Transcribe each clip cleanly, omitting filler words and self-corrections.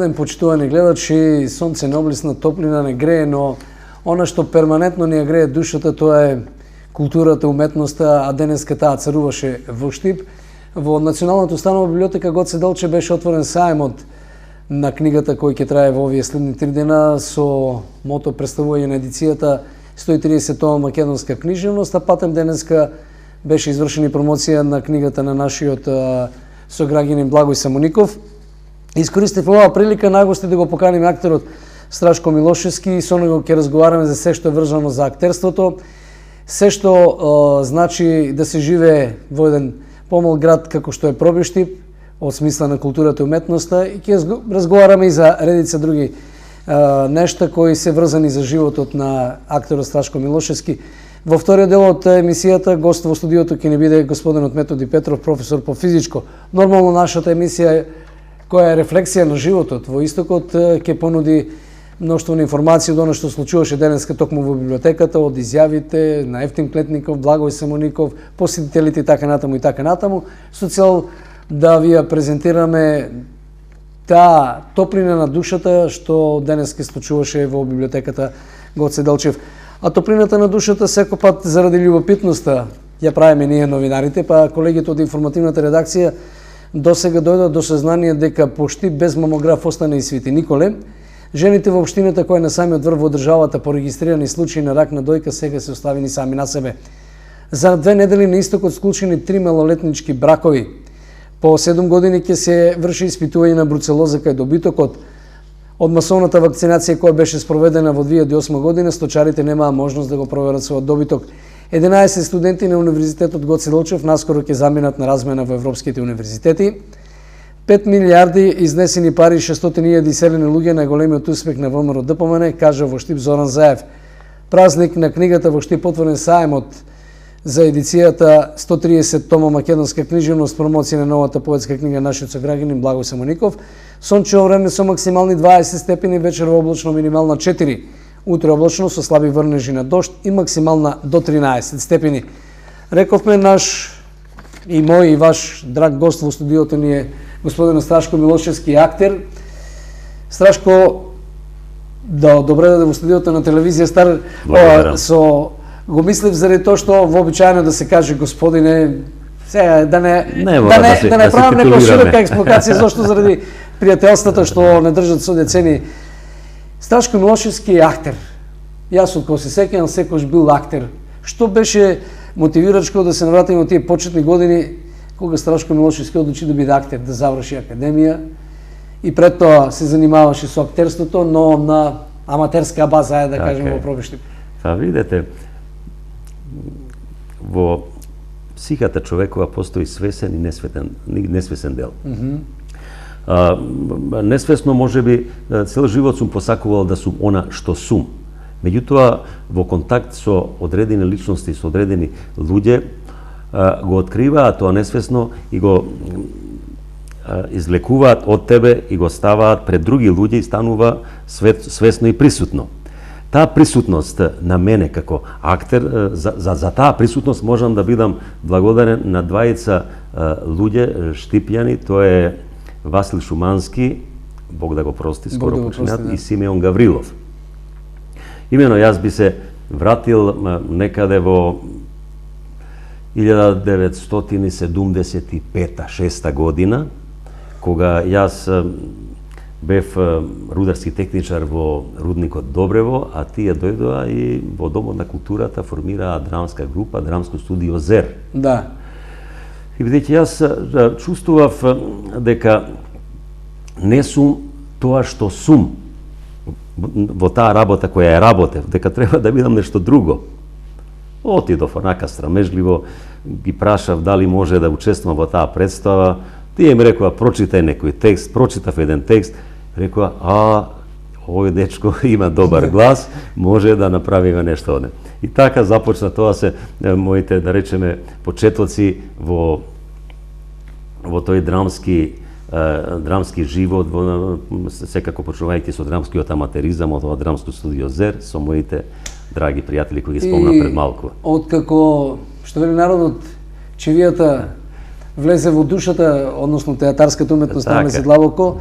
ден, почитувани гледачи. Сонце не облисна, топлина не грее, но она што перманентно ни ја грее душата, тоа е културата, уметноста, а денеска таа царуваше во Штип. Во Националната установа библиотека Гоце Делчев беше отворен сајмот на книгата кој ќе трае во овие следни 3 дена со мото представување на едицијата 130 тома македонска книжевност, а патем денеска беше извршена промоција на книгата на нашиот сограѓанин Благој Самоников. Искористив оваа прилика нагости да го поканим актерот Страшко Милошевски и со него ќе разговараме за се што е врзано за актерството, се што значи да се живее во еден помал град како што е Пробиштип, од смисла на културата и уметноста, и ќе разговараме и за редица други нешта кои се врзани за животот на актерот Страшко Милошевски. Во вториот дел од емисијата гост во студиото ќе ни биде господинот Методи Петров, професор по физичко. Нормално нашата емисија која е рефлексија на животот во Истокот ќе понуди мноштво на информација од она што случуваше денеска токму во библиотеката, од изјавите на Евтим Клетников, Благој Самоников, посетителите и така натаму, со цел да ви ја презентираме таа топлина на душата што денеска случуваше во библиотеката Гоце Делчев. А топлината на душата секој пат заради љубопитноста ја правиме ние новинарите, па колегите од информативната редакција досега дојдат до сознание дека пошти без мамограф остана и Свети Николе. Жените во општината кои на самиот врв во државата по регистрирани случаи на рак на дојка сега се оставени сами на себе. За 2 недели на Истокот склучени 3 малолетнички бракови. По 7 години ќе се врши испитување на бруцелоза кај добитокот. Од масовната вакцинација која беше спроведена во 2008 година, сточарите немаа можност да го проверат својот добиток. 11 студенти на Универзитетот Гоце Делчев наскоро ќе заминат на размена во европските универзитети. 5 милиарди изнесени пари, 600.000 иселени луѓе на големиот успех на ВМРО ДПМН, кажа во Штип Зоран Заев. Празник на книгата во Штип, отворен сајмот за едицијата 130 тома македонска книжевност, промоција на новата поетска книга нашиот сограѓанин Благој Самоников. Сончево време со максимални 20 степени, вечерво облачно минимална 4. Утре облачно со слаби врнежи на дожд и максимална до 13 степени. Рековме наш и мој и ваш драг гост во студиото ни е господин Страшко Милошевски, актер. Страшко, да добре да во студиото на телевизија Стар. Го мислев заради тоа што вообичаено да се каже господине, сега да не правам некоја широка експликација зашто заради пријателствата што не држат со децени. Страшко Милошевски е актер. Јас од кога се сеќавам секогаш бил актер. Што беше мотивирачко да се навратиме во тие почетни години кога Страшко Милошевски одлучи да биде актер, да заврши академија и пред тоа се занимаваше со актерството, но на аматерска база, да кажеме, во Пробиштип. Па видете, во психата човекова постои свесен и несвесен дел. Несвесно можеби цел живот сум посакувал да сум она што сум. Меѓутоа, во контакт со одредени личности, со одредени луѓе, го откриваат тоа несвесно и го излекуваат од тебе и го ставаат пред други луѓе и станува свесно и присутно. Таа присутност на мене како актер, за таа присутност можам да бидам благодарен на двајца луѓе штипјани, тоа е Васил Шумански, Бог да го прости, скоро починат, и Симеон Гаврилов. Имено јас би се вратил некаде во 1975-6 година, кога јас бев рударски техничар во рудникот Добрево, а тие дојдоа и во Домот на културата формираа драмска група, драмско студио Зер. Да. И бидејќи јас чувствував дека не сум тоа што сум во таа работа која ја работев, дека треба да бидам нешто друго. Отидов онака срамежливо, ги прашав дали може да учествувам во таа представа. Тие ми рекоа прочитај некој текст, прочитав еден текст, рекоа овој дечко има добар глас, може да направиме нешто од него. И така започна, тоа се моите, да речеме, почетоци во тој драмски живот, секако почнувајќи со драмскиот аматеризам од ова драмско студио Зер, со моите драги пријатели кои ги спомна пред малку. Откако, што вели народот, чевијата влезе во душата, односно театарската уметност стана седлавоко,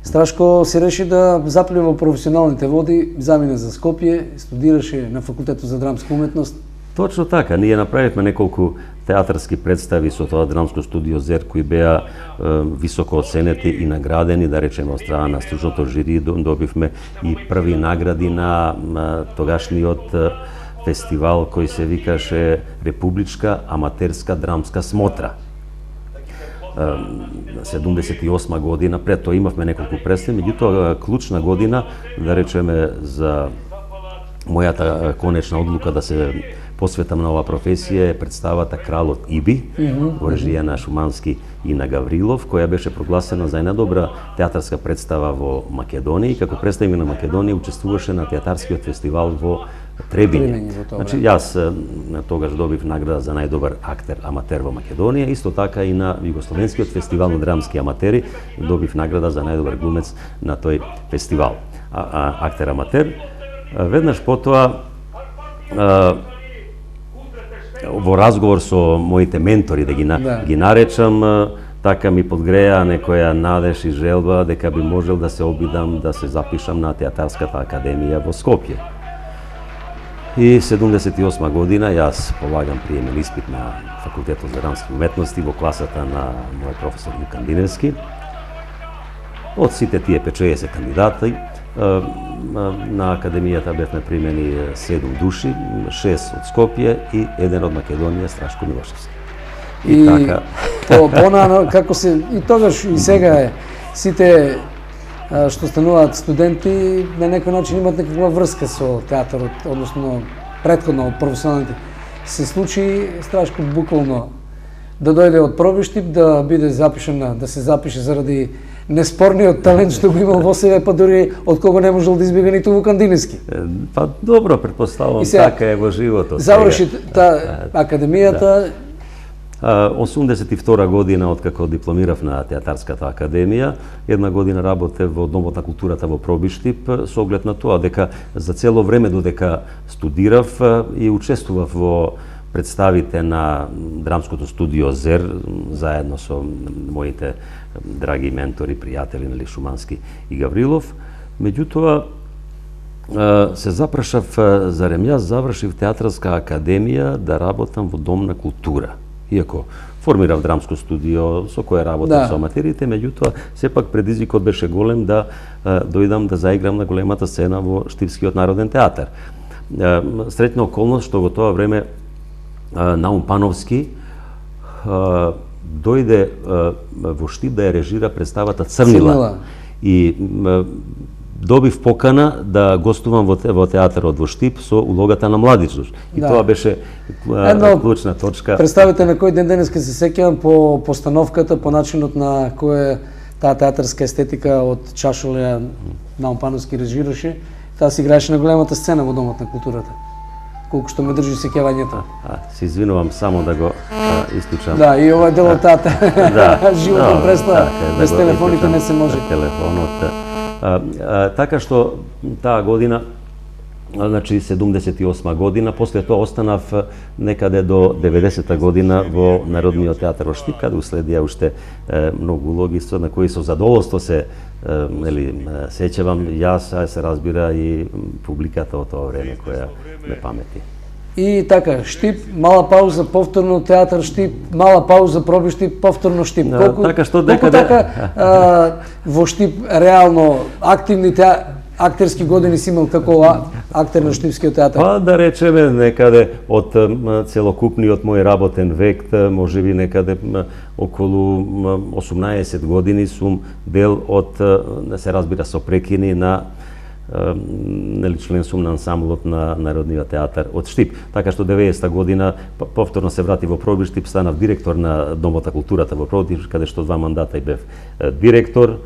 Страшко се реши да заплива во професионалните води, замина за Скопје, студираше на факултетот за драмска уметност. Точно така, ние направивме неколку театарски представи со тоа драмско студио ЗЕР кои беа високо оценети и наградени, да речеме од страна на стручното жири, добивме и први награди на тогашниот фестивал кој се викаше Републичка аматерска драмска смотра. 78 година, пред тоа имавме неколку представи, меѓутоа клучна година, да речеме, за мојата конечна одлука да се посветам на оваа професија е представата Кралот Иби, во режија на Шумански и на Гаврилов, која беше прогласена за најдобра театарска представа во Македонија и како представник на Македонија учествуваше на театарскиот фестивал во Требиње. Значи, јас тогаш добив награда за најдобар актер аматер во Македонија, исто така и на Југословенскиот фестивал на драмски аматери добив награда за најдобар глумец на тој фестивал. Актер аматер. Веднаш потоа во разговор со моите ментори, да ги наречам, така ми подгреа некоја надеж и желба дека би можел да се обидам да се запишам на Театарската академија во Скопје. И 78 година јас полагам приемен испит на факултетот за драмски уметности во класата на мој професор Јукан Диневски. Од сите тие 50 кандидати на академијата бевме примени 7 души, 6 од Скопје и 1 од Македонија, Страшко Милошевски. И така понано како се и тогаш и сега е сите што стануваат студенти на некој начин имаат некаква врска со театарот, односно претходно од професионалните. Се случи Страшко буквално да дојде од Пробиштип, да биде запишан, да се запише заради неспорниот талент што го имал во себе, па дури од кого не можел да избега ниту Вукан Диневски. Па добро, предпоставувам, така е во животот. Заврши академијата. 82 година, откако дипломирав на Театарската академија, една година работев во Домот на културата во Пробиштип, со оглед на тоа дека за цело време додека студирав и учествував во представите на драмското студио ЗЕР, заедно со моите драги ментори, пријатели, нели, Шумански и Гаврилов. Меѓутоа, се запрашав, зарем јас завршив Театарска академија да работам во Дом на култура. Иако формирав драмско студио со кое работам со аматерите, меѓутоа сепак предизвикот беше голем да дојдам да заиграм на големата сцена во Штипскиот народен театар. Среќна околност што во тоа време Наум Пановски дојде во Штип да ја режира представата Црнила. И добив покана да гостувам во театарот во Штип со улогата на Младичуш. И тоа беше клучна точка. Представете на кој ден денеска се сеќавам по постановката, по начинот на кој таа театарска естетика од Чашолеја Наум Пановски режираше, таа се играеше на големата сцена во Домот на културата. Колку што ме држи сеќавањето. Се извинувам само да го исклучам. Да, и ова дело тата. Животна представа, без телефоните не се може. Телефонот. Така што таа година, значи 78 година, после тоа останав некаде до 90-та година во Народниот театар во Штип, каде уследија уште многу улоги на кои со задоволство се сеќавам јас, се разбира и публиката од тоа време која ме памети. И така, Штип, мала пауза, повторно театар Штип, мала пауза, Пробиштип, повторно Штип. Колку во Штип реално активни актерски години си имал како актер на Штипскиот театар? Па да речеме некаде од целокупниот мој работен век, можеби некаде околу 18 години сум дел од, се разбира, со прекини на член сум на ансамблот на Народниот театар од Штип. Така што 90-та година повторно се врати во Пробиштип, станав директор на Домот на културата во Пробиштип, каде што 2 мандата и бев директор.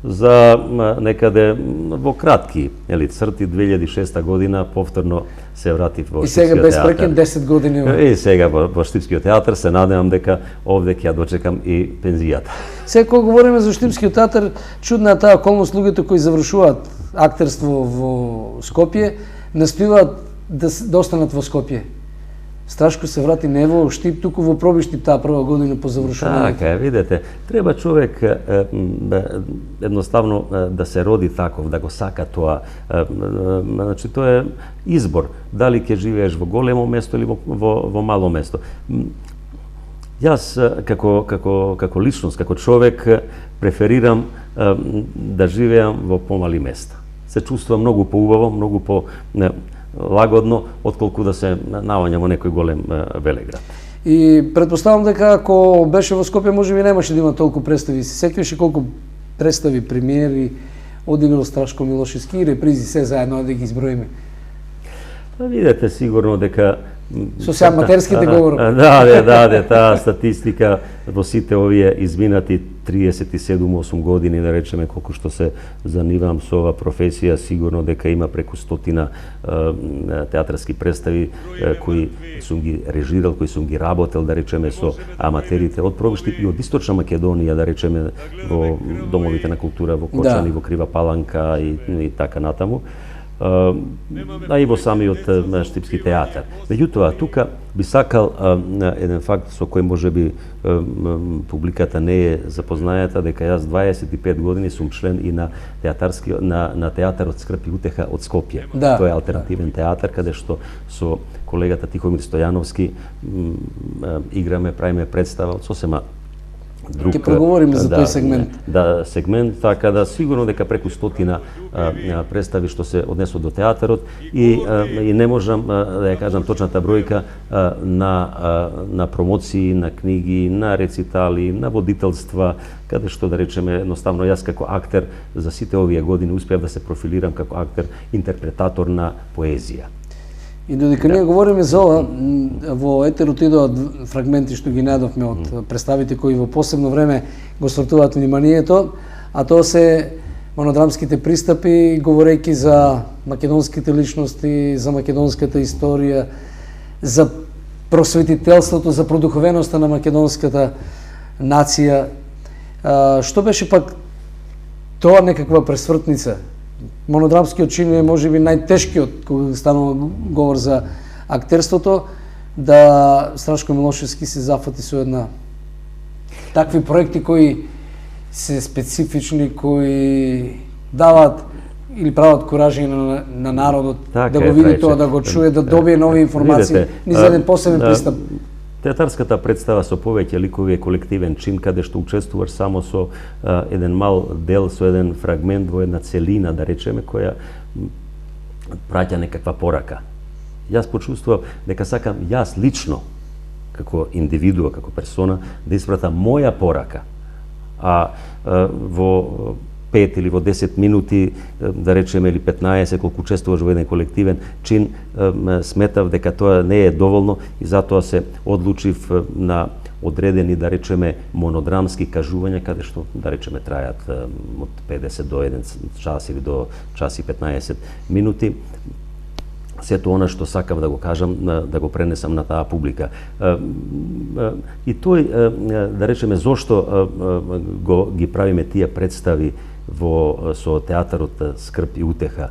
За некаде во кратки црти 2006 година повторно се вратив во Штипскиот театар. И сега без прекен 10 години. И сега во Штипскиот театар се надевам дека овде ќе ја дочекам и пензијата. Сега кога говориме за Штипскиот театар, чудна е таа околност, луѓето кои завршуваат актерство во Скопје настојуваат да останат во Скопје. Страшко се врати не во Штип, туку во Пробиштип таа прва година по завршувањето. Така е, видете, треба човек едноставно да се роди таков, да го сака тоа. Значи, тоа е избор, дали ќе живееш во големо место или во мало место. Јас како личност, како човек, преферирам да живеам во помали места. Се чувствувам многу поубаво, многу лагодно, отколку да се наоѓам во некој голем велеград. И предпоставам дека ако беше во Скопје, можеби немаше да има толку представи. Се сеќаваш колку представи, премиери одиграл Страшко Милошевски и репризи се заедно да ги изброиме. Видете сигурно дека со се аматерските говорам. Да, таа статистика во сите овие изминати 37-8 години, да речеме, колку што се занимавам со ова професија, сигурно дека има преку 100 театарски представи кои сум ги режирал, кои сум ги работел, да речеме, со аматерите од Пробиштип и од Источна Македонија, да речеме, во домовите на култура, во Кочани, во Крива Паланка и така натаму. А и во самиот Штипски театар. Меѓутоа, тука би сакал еден факт со кој можеби публиката не е запознаета, дека јас 25 години сум член и на театарот Скрп и утеха од Скопје. Да. Тоа е алтернативен театар, каде што со колегата Тихомир Стојановски играме, правиме представа од сосема друг. Ќе проговориме за тој сегмент. Да, сегмент, така да сигурно дека преку 100 представи што се однесува до театарот и не можам да ја кажам точната бројка на промоции, на книги, на рецитали, на водителства, каде што да речеме едноставно јас како актер за сите овие години успеав да се профилирам како актер, интерпретатор на поезија. И додека ние говориме за ова, во етерот идоат фрагменти што ги најдовме од представите кои во посебно време го свртуваат вниманието, а тоа се монодрамските пристапи, говорејќи за македонските личности, за македонската историја, за просветителството, за продуховеноста на македонската нација. Што беше пак тоа некаква пресвртница? Монодрамскиот чин е можеби најтешкиот кога станува говор за актерството, да Страшко Милошевски се зафати со една такви проекти кои се специфични, кои даваат или прават куражи на народот да го види тоа, да го чуе, да добие нови информации низ еден посебен пристап. Театарската представа со повеќе ликови е колективен чин, каде што учествуваш само со еден мал дел, со еден фрагмент во една целина, да речеме, која праќа некаква порака. Јас почувствував дека сакам јас лично, како индивидуа, како персона, да испратам моја порака. А во 5 или во 10 минути, да речеме, или 15, колку учествуваш во еден колективен чин, сметав дека тоа не е доволно и затоа се одлучив на одредени, да речеме, монодрамски кажувања, каде што, да речеме, трајат од 50 до 1 час или до час и 15 минути. Сето она што сакав да го кажам, да го пренесам на таа публика. И тој, да речеме, зошто ги правиме тие представи со театарот Скрп и утеха?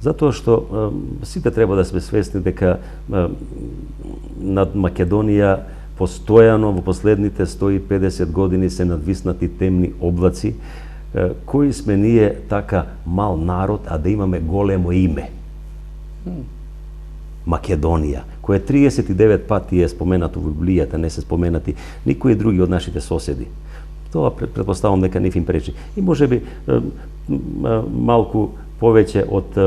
Затоа што сите треба да сме свесни дека над Македонија постојано во последните 150 години се надвиснати темни облаци, кои сме ние така мал народ, а да имаме големо име. Македонија, која 39 пати е споменато во Библијата, не се споменати никои други од нашите соседи. Тоа предпоставам дека нив им пречи. И можеби малку повеќе од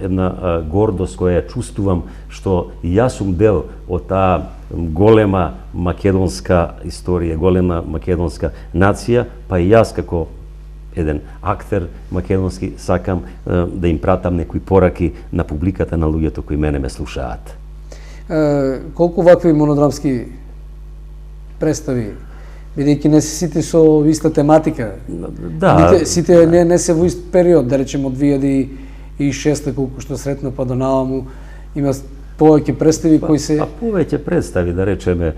една гордост која ја чувствувам, што јас сум дел од таа голема македонска историја, голема македонска нација, па и јас како еден актер македонски сакам да им пратам некои пораки на публиката, на луѓето кои мене ме слушаат. Колку вакви монодрамски представи, бидејќи не се сите со иста тематика? Да. Сите не се во ист период, да речем од 2006 колку што сретно па до наваму, има повеќе представи кои се... Повеќе представи, да речеме,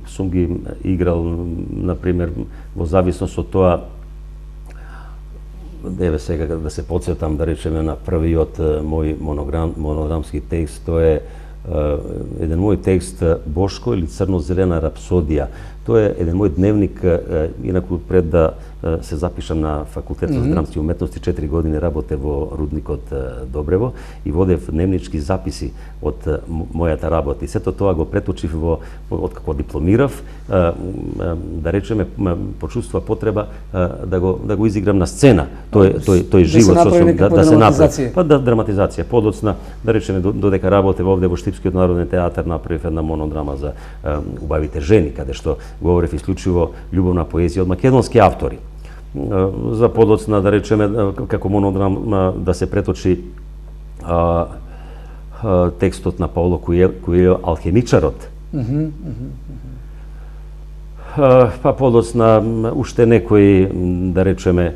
сум ги играл, например, во зависност од тоа, еве сега да се подсетам, да речеме, на првиот мој монодрамски текст, тоа е еден мој текст Бошко или Црно-зелена рапсодија. Тоа е еден мој дневник, инаку пред да се запишам на Факултет за драмски уметности, 4 години работев во рудникот Добрево и водев дневнички записи од мојата работа. И сето тоа го преточив од како дипломирав, да речеме, почувствува потреба да го изиграм на сцена. Тој живот да се направи. Па да, драматизација. Подоцна, да речеме, додека работев овде во Штипскиот народен театар, направив една монодрама за убавите жени, каде што говорев исклучиво љубовна поезија од македонски автори. За подоцна, да речеме, како монодрама да се преточи текстот на Пауло Коелјо Алхемичарот. Па подоцна уште некои, да речеме,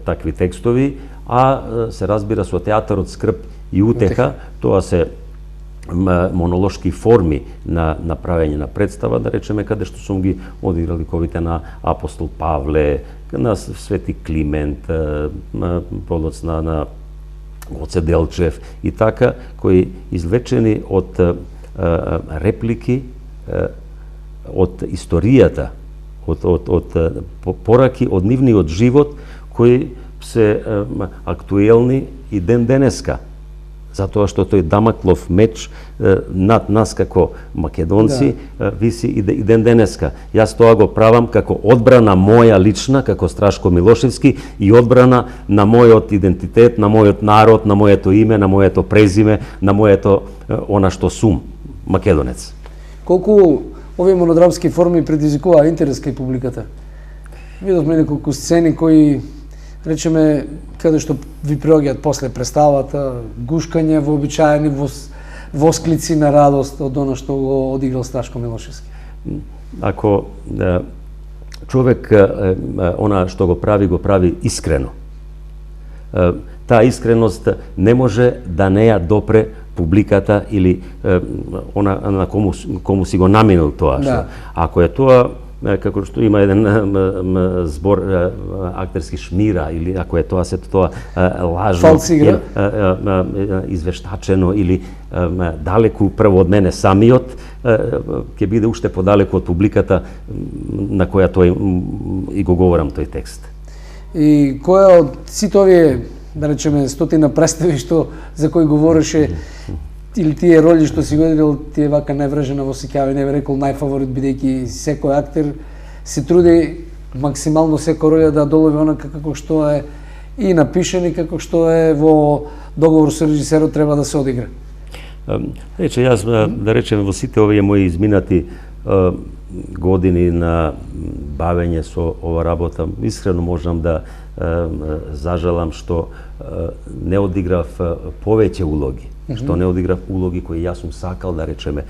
такви текстови, а се разбира со театарот Скрб и утеха, тоа се монолошки форми на правење на представа, да речеме, каде што сум ги одиграл ликовите на апостол Павле, на Свети Климент, подоцна на Гоце Делчев и така, кои извлечени од реплики, од историјата, од пораки, од нивниот живот, кои се актуелни и ден денеска. Затоа што тој Дамаклов меч над нас како македонци виси и ден денеска. Јас тоа го правам како одбрана моја лична, како Страшко Милошевски, и одбрана на мојот идентитет, на мојот народ, на моето име, на моето презиме, на моето она што сум, македонец. Колку овие монодрамски форми предизвикуваа интерес кај публиката? Видовме неколку сцени кои, речеме, каде што ви приоѓаат после представата, гушкање вообичаени восклици на радост од она што го одиграл Страшко Милошевски. Ако човек она што го прави искрено, таа искреност не може да не ја допре публиката или она на кому си го наминил тоа. Да. Ако е тоа, како што има еден збор актерски шмира, или ако е тоа сето тоа лажно, извештачено или далеку прво од мене самиот, ќе биде уште подалеку од публиката на која тој и го говорам тој текст. И која од сите овие, да речеме, стотина представи за кои говореше, или тие роли што си го играл, тие вака најврежена во сеќавање, не би рекол најфаворит, бидејќи секој актер се труди максимално секоја роля да долови онака како што е и напишен и како што е во договор со режисерот треба да се одигра. Јас, да речеме, во сите овие мои изминати години на бавење со ова работа, искрено можам да зажалам што не одиграв повеќе улоги. Што не одиграв улоги кои јас сум сакал, да речеме,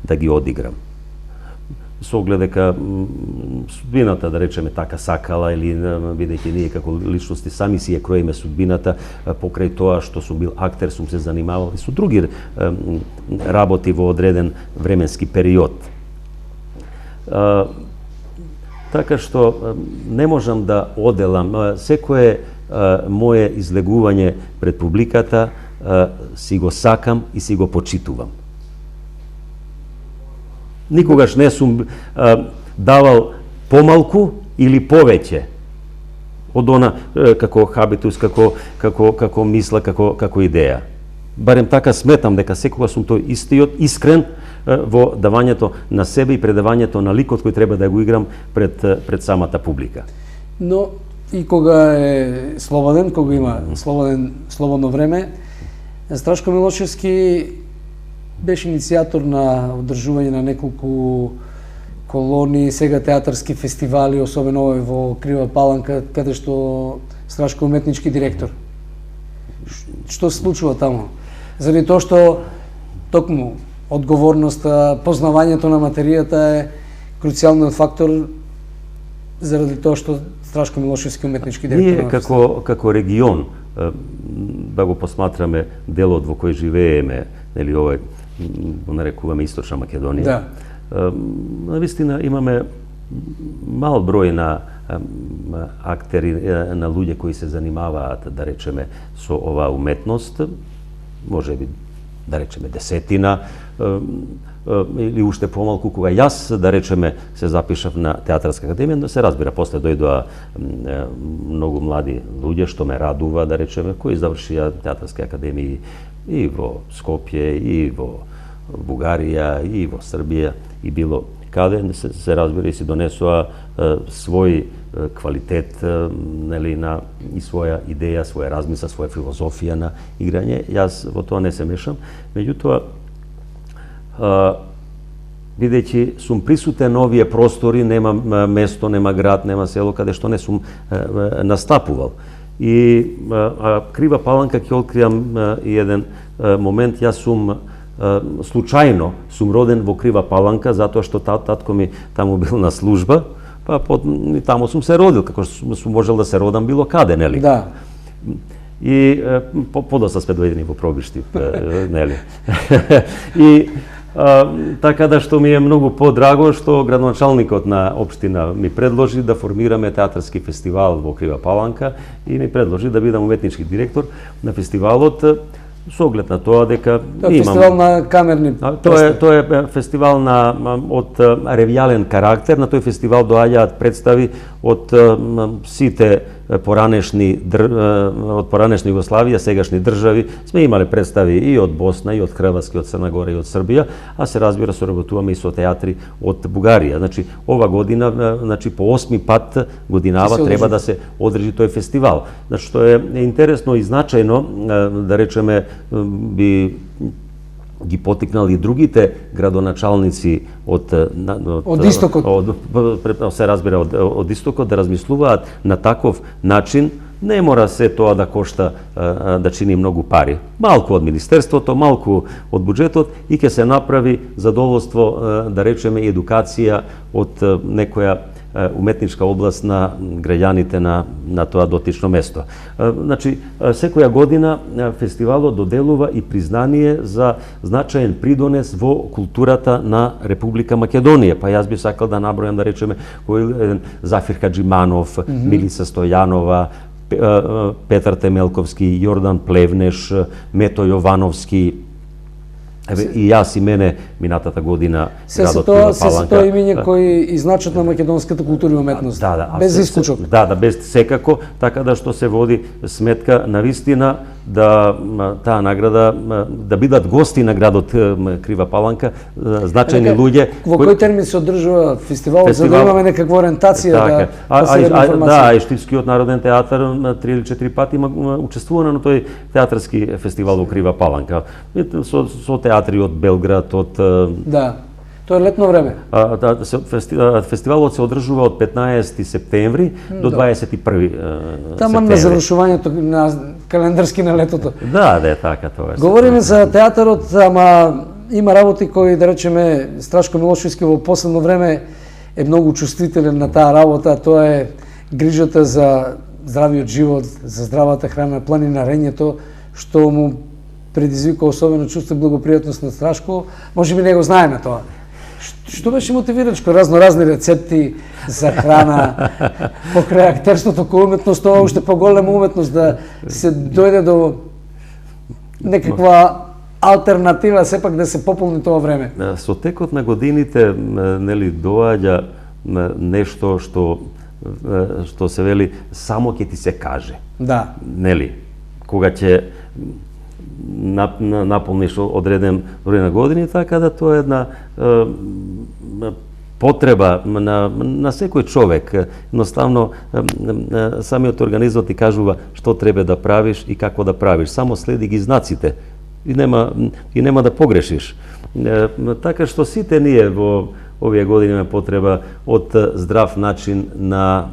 да ги одиграм. Со оглед дека судбината, да речеме, така сакала, или бидејќи ние како личности сами си ја кроиме судбината, покрај тоа што сум бил актер, сум се занимавал и со други работи во одреден временски период. Така што не можам да оделам. Секое мое излегување пред публиката си го сакам и си го почитувам. Никогаш не сум давал помалку или повеќе од она како хабитус, како мисла, како идеја. Барем така сметам дека секогаш сум тој истиот, искрен во давањето на себе и предавањето на ликот кој треба да го играм пред самата публика. Но и кога е слободен, кога има слободно време, Страшко Милошевски беше иницијатор на одржување на неколку колони, сега театарски фестивали, особено овој во Крива Паланка, каде што Страшко уметнички директор. Што се случува таму? Заради тоа што токму одговорноста, познавањето на материјата е круцијалниот фактор, заради тоа што Страшко Милошевски уметнички директор. Ние како регион, да го посматраме делот во кој живееме, нели овој го нарекуваме Источна Македонија. Да. Навистина имаме мал број на актери, на луѓе кои се занимаваат, да речеме, со оваа уметност, можеби да речеме, десетина, или уште помалку кога јас, да речеме, се запишав на Театарска академија, да се разбира, после дојдоа многу млади луѓе, што ме радува, да речеме, кои завршија театарски академии и во Скопје, и во Бугарија, и во Србија, и било каде, се разбира, и си донесоа свој квалитет, нели, и своја идеја, своја размисла, своја филозофија на играње. Јас во тоа не се мешам, меѓутоа, бидејќи сум присутен на овие простори, нема место, нема град, нема село каде што не сум настапувал. И Крива Паланка ќе откриам и еден момент. Јас сум случајно сум роден во Крива Паланка, затоа што татко ми таму бил на служба, па таму сум се родил, како сум можел да се родам било каде, нели? Да. И подоста сме дојдени во Пробишти, нели? И така да што ми е многу подраго што градоначалникот на општина ми предложи да формираме театарски фестивал во Крива Паланка и ми предложи да бидам уметнички директор на фестивалот, со оглед на тоа дека тоа е фестивал на камерни представи. Тоа е фестивал од ревијален карактер. На тој фестивал доаѓаат представи од сите поранешни Југославија, сегашни држави. Сме имале представи и од Босна, и од Хрватска, и од Црна Гора, и од Србија, а се разбира соработуваме и со театри од Бугарија. Значи, ова година, значи по 8 пат годинава треба да се одржи тој фестивал. Значи, што е интересно и значајно, да речеме, би ги потикнал и другите градоначалници од истокот, се разбира од истокот, да размислуваат на таков начин. Не мора се тоа да кошта, да чини многу пари. Малку од министерството, малку од буџетот и ќе се направи задоволство, да речеме, едукација од некоја уметничка област на граѓаните на тоа дотично место. Значи, секоја година фестивалот доделува и признание за значаен придонес во културата на Република Македонија. Па јас би сакал да набројам, да речеме, кој Зафир Хаџиманов, Милица Стојанова, Петар Темелковски, Јордан Плевнеш, Мето Јовановски, и јас и мене минатата година градот Крива Паланка. Се тоа имиња кои изначат на македонската култура и уметност. Без исклучок. Да, без секако, така да што се води сметка на вистина да таа награда, да бидат гости на градот Крива Паланка, значајни луѓе. Во кој термин се одржува фестивалот, за да имаме некаква ориентација, да се даде информација? Да, и Штивскиот народен театар 3 или 4 пати учествува на тој театарски фестивал во Крива Паланка. Со театри од Белград, од... Да, тоа е летно време. Фестивалот се одржува од 15 септември до 21 септември. Тама на завршувањето на календарски на летото. Да, така тоа е. Говориме за театарот, ама има работи кои, да речеме, Страшко Милошевски во последно време е многу чувствителен на таа работа. Тоа е грижата за здравиот живот, за здравата храна, планинарењето, што му предизвика особено чувство благопријатност на Страшко. Може би не го знаеме тоа. Што беше мотивирачко? Разноразни рецепти за храна, покрај актерството кој уметност, тоа уште поголема уметност да се дојде до некаква алтернатива, сепак да се пополни тоа време. Со текот на годините, нели, доаѓа нешто што се вели само ќе ти се каже. Да. Нели, кога ќе наполниш одреден број на години, така да тоа е една потреба на секој човек. Едноставно, самиот организмот ти кажува што треба да правиш и како да правиш. Само следи ги знаците и нема да погрешиш. Така што сите ние во овие години имаме потреба од здрав начин на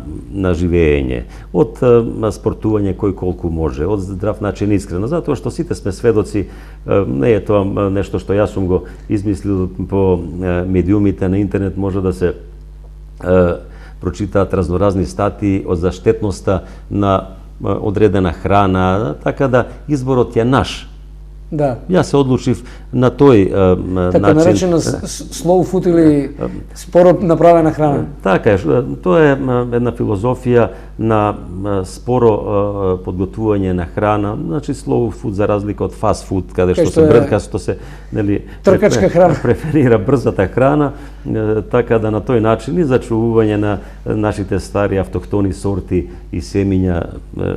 живење, од спортување кој колку може, од здрав начин искрено, затоа што сите сме сведоци, не е тоа нешто што јас сум го измислил по медиумите на интернет, може да се прочитаат разноразни статии од заштетноста на одредена храна, така да изборот е наш. Да. Јас се одлучив на тој начин. Така наречена slow food или споро направена храна. Така е, тоа е една филозофија на споро подготвување на храна, значи slow food за разлика од fast food, каде што се брзкасто се тркачка храна, преферира брзата храна, така да на тој начин и зачувување на нашите стари автохтони сорти и семиња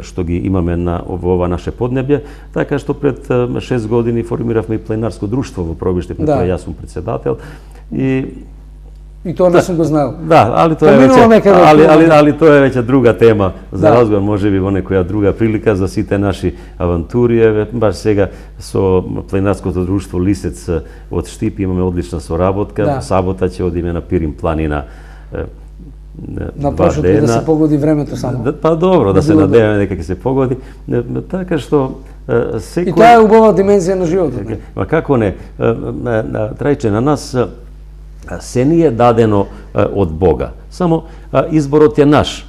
што ги имаме во ова наше поднебје, така што пред 6 години формиравме и пленарско друштво во Пробиштип, на кој јас сум председател И тоа не сум го знал. Да, али тоа е веќе друга тема за разговор, можеби во некоја друга прилика за сите наши авантури. Баш сега со пленарското друштво Лисец од Штип имаме одлична соработка. Сабота ќе одиме на Пирин планина. На прошот да се погоди времето само. Па добро, да се надеваме дека ќе се погоди. Така што секој... И тоа е убава димензија на животот. Ма како не, Трајче, на нас се ни е дадено од Бога. Само изборот е наш.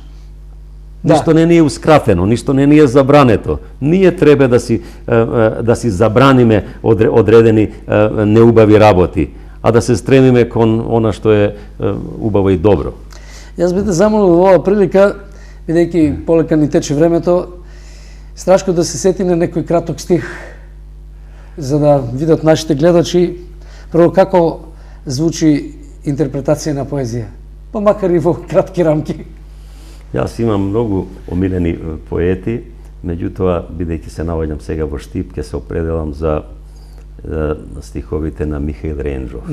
Ништо не ни е ускратено, ништо не ни е забрането. Ние треба да си забраниме одредени неубави работи, а да се стремиме кон она што е убаво и добро. Јас би те замолил во оваа прилика, бидејќи полека ни тече времето, Страшко да се сети на некој краток стих, за да видат нашите гледачи прво како звучи интерпретација на поезија, па макар и во кратки рамки. Јас имам многу омилени поети, меѓутоа, бидејќи се наоѓам сега во Штип, ќе се определам за стиховите на Михаил Ренџов.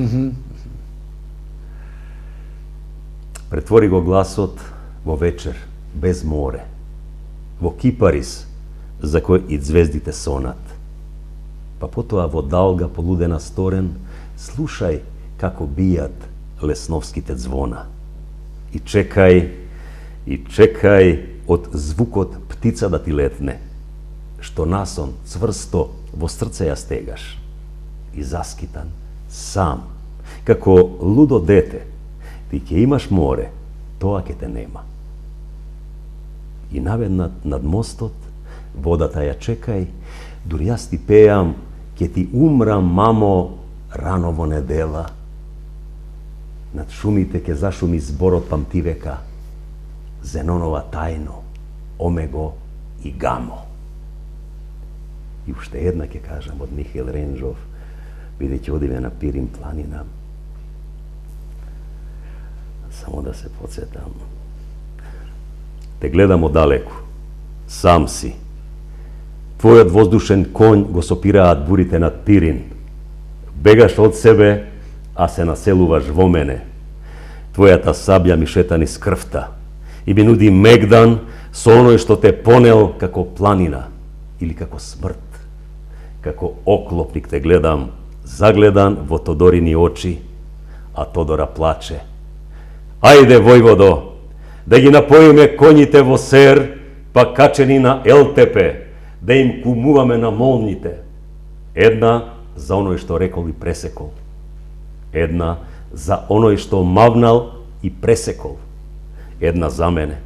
Претвори го гласот во вечер, без море, во кипарис, за кој и звездите сонат. Па потоа во далга полудена сторен, слушај како бијат лесновските звона. И чекај од звукот птица да ти летне, што насон цврсто во срце ја стегаш. И заскитан, сам, како лудо дете, ти ќе имаш море, тоа ќе те нема. И наведнат над мостот, водата ја чекај, дури јас ти пеам, ќе ти умрам, мамо, рано во недела. Над шумите ќе зашуми зборот памтивека, Зенонова тајно, Омего и Гамо. И уште една ќе кажам од Михаил Ренџов, бидејќи одиме на Пирин планина. Само да се подсетам. Те гледам одалеку, сам си. Твојот воздушен конј го сопираат бурите над Пирин. Бегаш од себе, а се населуваш во мене. Твојата сабја ми шета низ крвта и ми нуди мегдан со оној што те понел како планина или како смрт. Како оклопник те гледам, загледан во Тодорини очи, а Тодора плаче. Ајде, војводо, да ги напоиме коњите во Сер, па качени на Елтепе, да им кумуваме на молните. Една за оној што рекол и пресекол. Една за оној што мавнал и пресекол. Една за мене,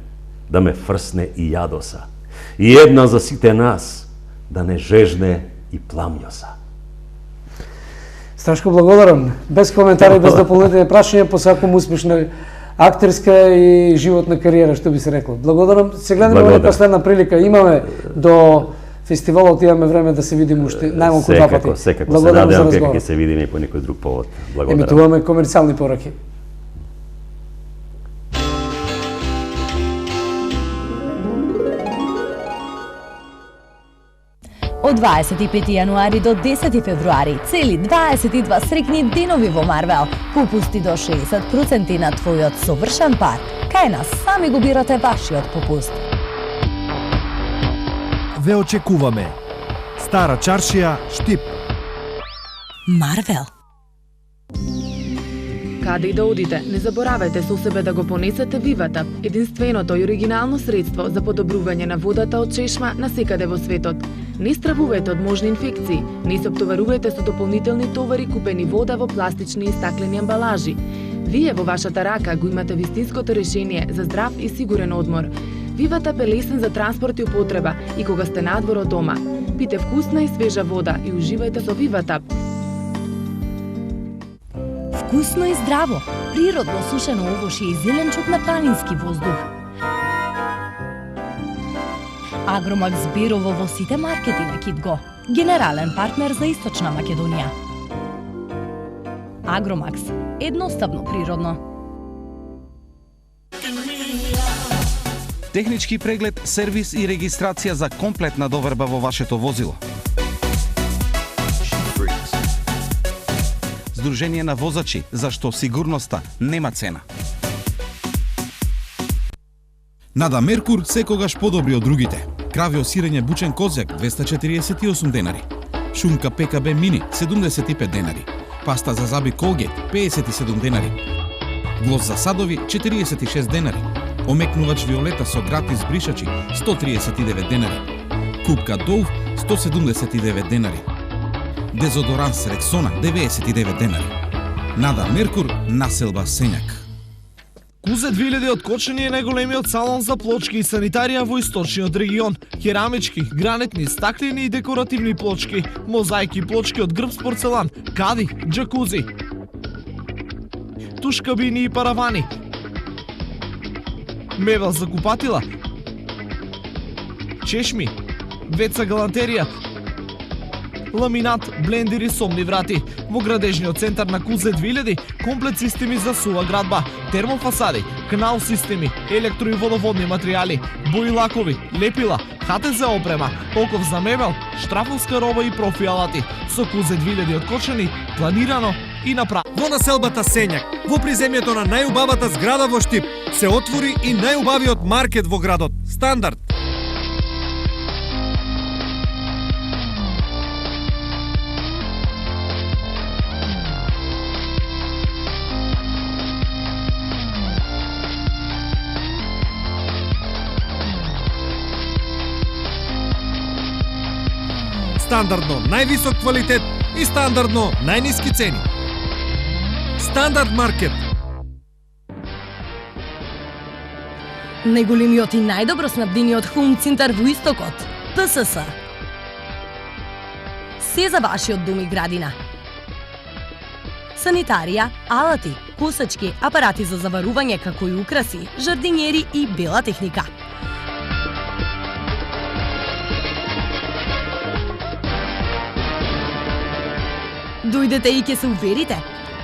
да ме фрсне и јадоса. И една за сите нас, да не жежне и пламјоса. Страшко благодарам. Без коментари, без дополнителни прашања, посакувам успешна актерска и животна кариера, што би се рекло. Благодарам. Се гледаме во нека следна прилика. Имаме до фестивалот, имаме време да се видиме уште најмалку два пати. Секако, се надевам дека ќе се видиме и по некој друг повод. Благодарам. Емитуваме комерцијални пораки. Од 25 јануари до 10 февруари, цели 22 срекни денови во Марвел. Попусти до 60% на твојот совршен пар. Кај нас сами го бирате вашиот попуст. Ве очекуваме. Стара чаршија, Штип. Марвел. Каде и да одите, не заборавајте со себе да го понесете Виватап, единственото и оригинално средство за подобрување на водата од чешма насекаде во светот. Не стравувајте од можни инфекции, не се оптоварувајте со дополнителни товари купени вода во пластични и стаклени амбалажи. Вие во вашата рака го имате вистинското решение за здрав и сигурен одмор. Виватап е лесен за транспорт и употреба и кога сте надвор од дома. Пите вкусна и свежа вода и уживајте со Виватап. Вкусно и здраво, природно сушено овошје и зеленчук на планински воздух. Агромакс Берово во сите маркети на Китго, генерален партнер за Источна Македонија. Агромакс, едноставно природно. Технички преглед, сервис и регистрација за комплетна доверба во вашето возило. Сдружение на возачи, зашто сигурноста нема цена. Нада Меркур секогаш подобри од другите. Кравјо сирење бучен козјак 248 денари. Шунка ПКБ мини 75 денари. Паста за заби Колгейт 57 денари. Глос за садови 46 денари. Омекнувач Виолета со гратис бришачи 139 денари. Купка Доув 179 денари. Дезодоранс Рексона 99 денари. Нада Меркур, населба Сењак. Кузе 2000 од Кочани е најголемиот салон за плочки и санитарија во источниот регион. Керамички, гранитни, стаклени и декоративни плочки, мозаики плочки од грб порцелан, кади, джакузи, туш кабини и паравани, мебел за купатила, чешми, веца галантерија, ламинат, блендери, сомни врати. Во градежниот центар на Кузе 2000, комплет системи за сува градба, термофасади, канал системи, електро и водоводни материјали, бои лакови, лепила, ХТЗ опрема, оков за мебел, штрафовска роба и профи алати. Со Кузе 2000 од Кочани, планирано и направено. Во населбата Сењак, во приземјето на најубавата зграда во Штип, се отвори и најубавиот маркет во градот, Стандард. Стандардно највисок квалитет и стандардно најниски цени. Стандард маркет. Најголемиот и најдобро снабдениот хоум центар во Истокот, ПСС. Се за вашиот дом и градина. Санитарија, алати, косачки, апарати за заварување како и украси, жардинјери и бела техника. Дојдете и ќе се уверите.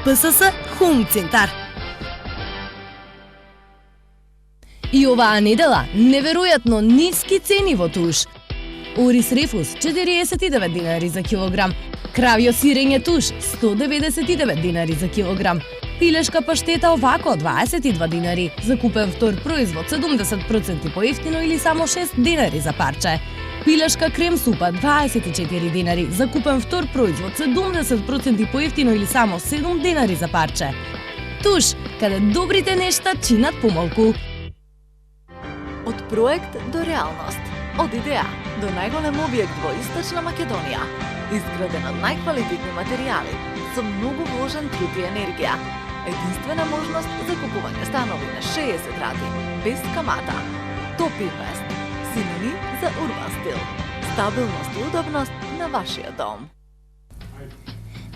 ПСС Хоум Центар. И оваа недела неверојатно ниски цени во туш. Орис Рефус 49 динари за килограм. Кравјо сирење туш 199 динари за килограм. Пилешка паштета овако 22 динари. Закупен втор производ 70% поевтино или само 6 динари за парче. Пилешка крем супа 24 динари, закупен втор производ 70% поевтино или само 7 динари за парче. Туш, каде добрите нешта чинат помалку. Од проект до реалност, од идеја до најголем објект во Источна Македонија, изграден од најквалитетни материјали, со многу вложен труд и енергија. Единствена можност за купување станови на 60 рати, без камата. Топ Инвест. Синоним за урбан стил. Стабилност и удобност на вашиот дом.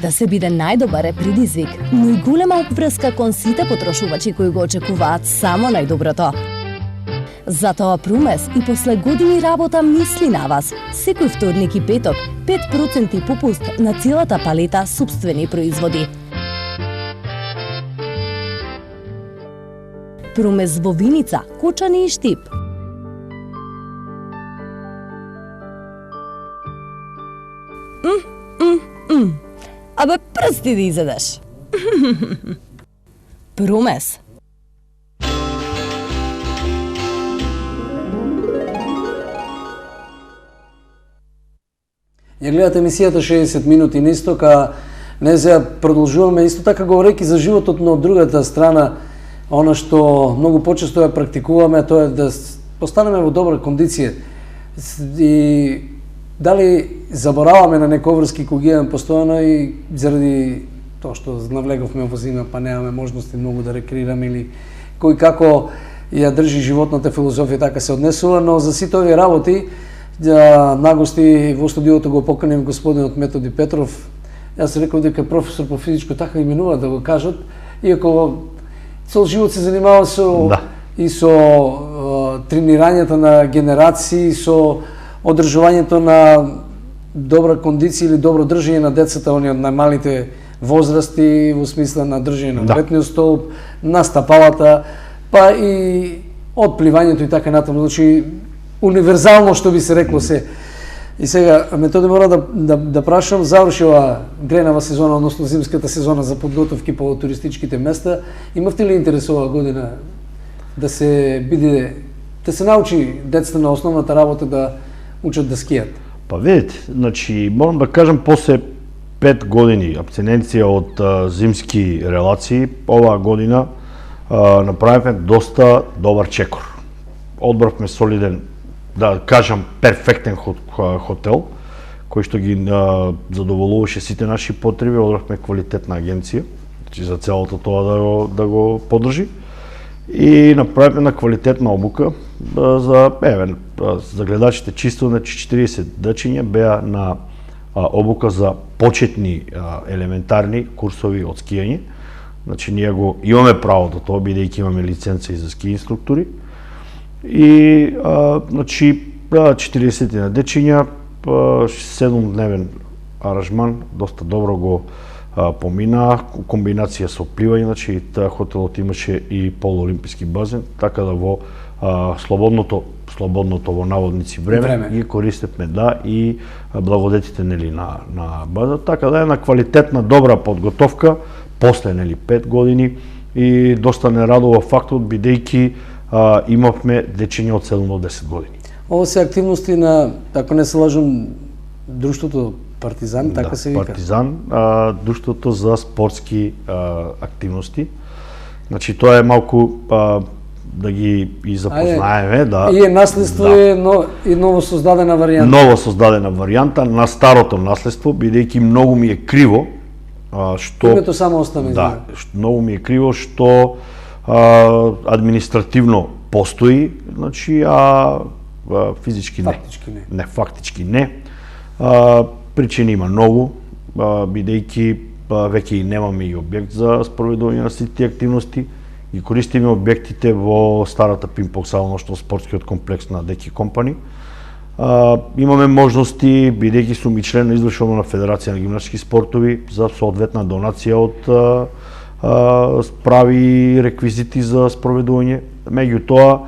Да се биде најдобар е предизвик, но и голема опврска кон сите потрошувачи кои го очекуваат само најдоброто. Затоа Прумес и после години работа мисли на вас. Секој вторник и петок 5% попуст на целата палета собствени производи. Прумес во Виница, Кочани и Штип. Абе, прсти да изедеш. Прумес. Ја гледате емисијата 60 минути на исток, а не се продолжуваме исто така говорејќи за животот, но од другата страна, она што многу почесто ја практикуваме, тоа е да постанеме во добра кондиција. И дали забораваме на некои врски кои ги имаме постојано и заради тоа што навлеговме во зима, па немаме можности многу да рекреираме или кој како ја држи животната филозофија, така се однесува, но за сите овие работи на гости во студиото го поканим господинот Методи Петров. Јас реков дека професор по физичко така именува да го кажат, иако цел живот се занимава со и со тренирањето на генерации, со одржувањето на добра кондиција или добро држање на децата, они од најмалите возрасти, во смисла на држање на вретниот столб, на стапалата, па и од пливањето и така натаму. Значи, универзално, што би се рекло се. И сега, Методи, мора да прашам, заврши ова гренава сезона, односно зимската сезона за подготовки по туристичките места. Имавте ли интерес оваа година да се научи децата на основната работа да учат да скијат? Па видите, значи, морам да кажам, после 5 години абстиненција од зимски релации, оваа година направивме доста добар чекор. Одбравме солиден, да кажам, перфектен хотел, кој што ги задоволуваше сите наши потреби. Одбравме квалитетна агенција, значи за целото тоа да го поддржи. И направивме на квалитетна обука за гледачите, чисто, значи 40 дечиња беа на обука за почетни елементарни курсови од скијање. Значи ние го имаме правото тоа, бидејќи имаме лиценца и за ски инструктори. И значи 40 на дечиња, 7-дневен аранжман, доста добро го помина, комбинација со пливање, значи хотелот имаше и полуолимписки базен, така да во слободното во наводници време ги користевме и благодетите нели на база, така да е на квалитетна добра подготовка после 5 години и доста не радува фактот бидејќи имавме дечиња од 7 до 10 години. Ова се активности на, ако не се лажам, друштвото Партизан, така се вика? Партизан, друштвото за спортски активности. Значи тоа е малку да ги и запознаеме, да. И е наследство и ново создадена варијанта. Ново создадена варијанта на старото наследство, бидејќи многу ми е криво што името само остана. Да, многу ми е криво што административно постои, значи физички не. Фактички не. Не, фактички не. Причини има многу, бидејќи веќе и немаме и објект за спроведување на сите активности. Ги користиме објектите во старата пинг-понг сала, односно спортскиот комплекс на Деки компани. Имаме можности, бидејќи сум и член на извршителна Федерација на гимнастички спортови, за соодветна донација од справи реквизити за спроведување. Меѓутоа,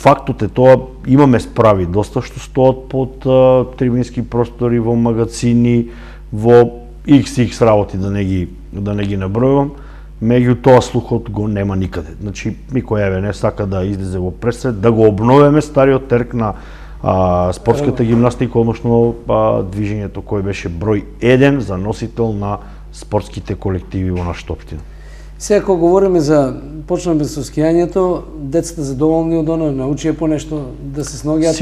фактот е тоа, имаме справи доста што стоат под трибински простори, во магазини, во XX работи, да не ги набројувам. Меѓутоа слухот го нема никаде. Значи, никој еве не сака да излезе во пресред, да го обновиме стариот терк на спортската гимнастика, односно движењето кој беше број 1 за носител на спортските колективи во нашата општина. Сега кога говориме почнаме со скијањето, децата задоволни од оно, научија по нешто да се сногиат?